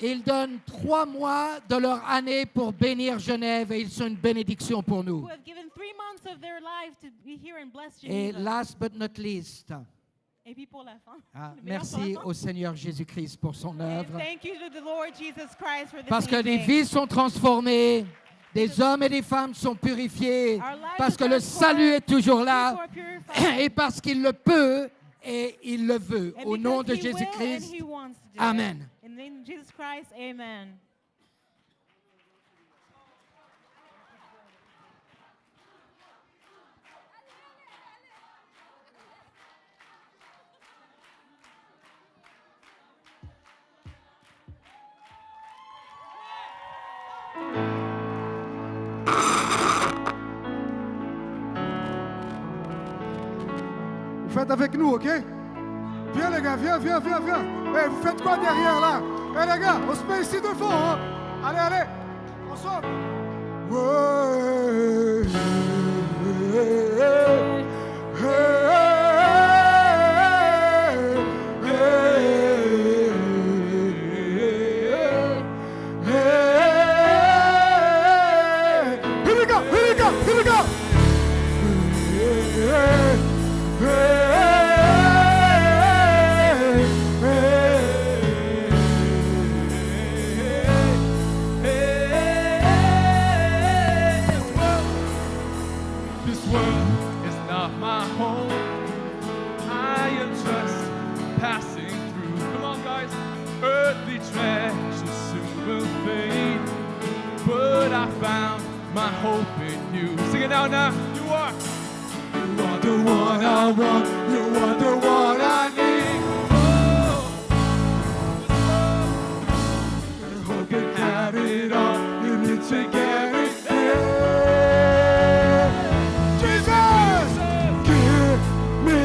Ils donnent 3 mois de leur année pour bénir Genève et ils sont une bénédiction pour nous. Who have given 3 months of their life to be here and bless Et Jesus. last but not least, Et puis pour la fin. Mais non, merci pour la fin. au Seigneur Jésus-Christ pour son And œuvre. thank you to the Lord Jesus Christ for this Parce que des evening. vies sont transformées, des hommes et des femmes sont purifiés, Our lives parce are que le transformed, salut est toujours là people are purified. et parce qu'il le peut et il le veut. And Au nom de because he will Jésus-Christ, and he wants to do Amen. it. In the name of Jesus Christ, amen. Vous faites avec nous, ok? Viens les gars, viens. Hey, vous faites quoi derrière là? Hey les gars, on se met ici devant, hein? Allez, ensemble. Ouais. Here we go. This world is not my home. I am just passing through. Come on, guys. Earthly treasures soon will fade, but I found my hope in you. Sing it out now. You are the one I want. You are the one I need. Oh, hope you have it all. You need to get it there. Jesus, give me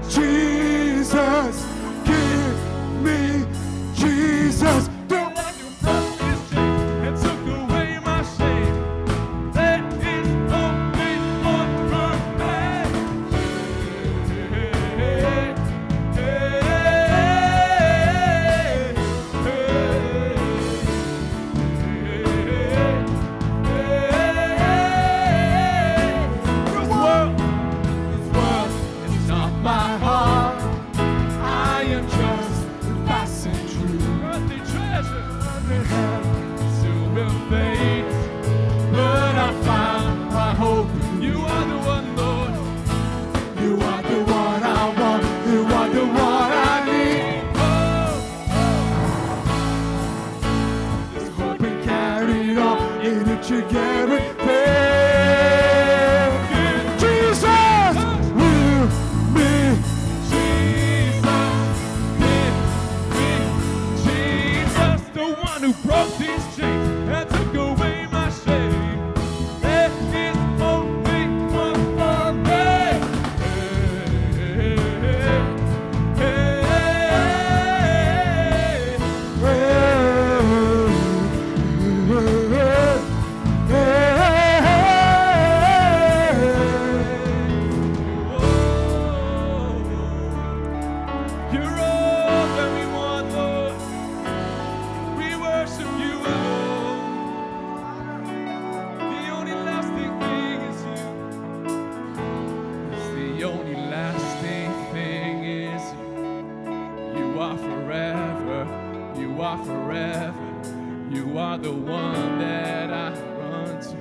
Jesus. Give me Jesus. The one who broke his chains and took away my shame. There is only one perfect. forever. You are the one that I run to.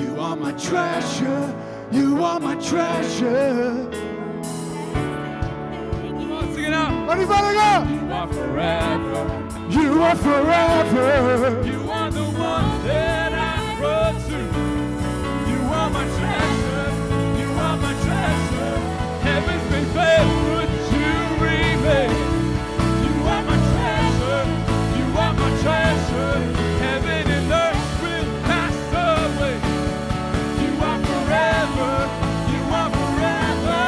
You are my treasure. You are my treasure. Come on, sing it out. Everybody go! You are forever. You are forever. You are the one that I run to. You are my treasure. You are my treasure. Heaven's been faithful to remain. You are my treasure. You are my treasure. Heaven and earth will pass away. You are forever. You are forever.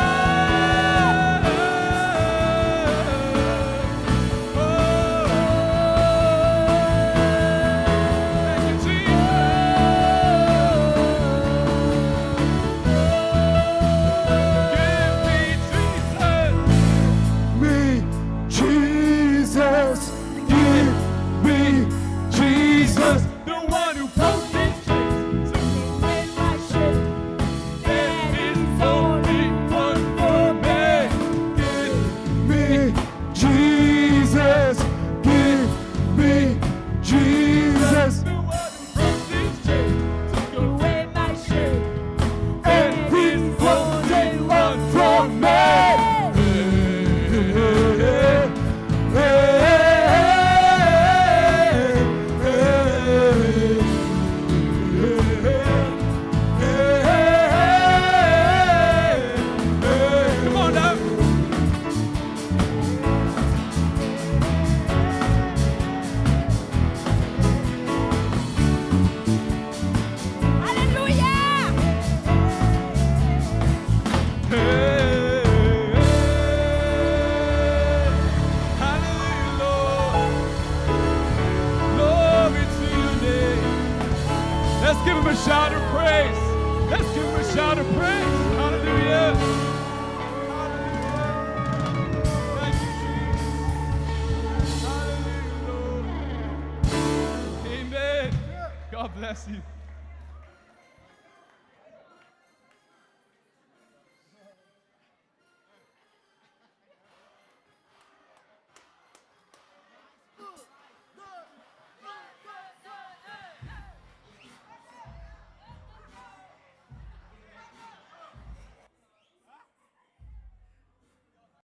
Let's give him a shout of praise. Let's give him a shout of praise. Hallelujah. Hallelujah. Thank you, Jesus. Hallelujah, Lord. Amen. God bless you.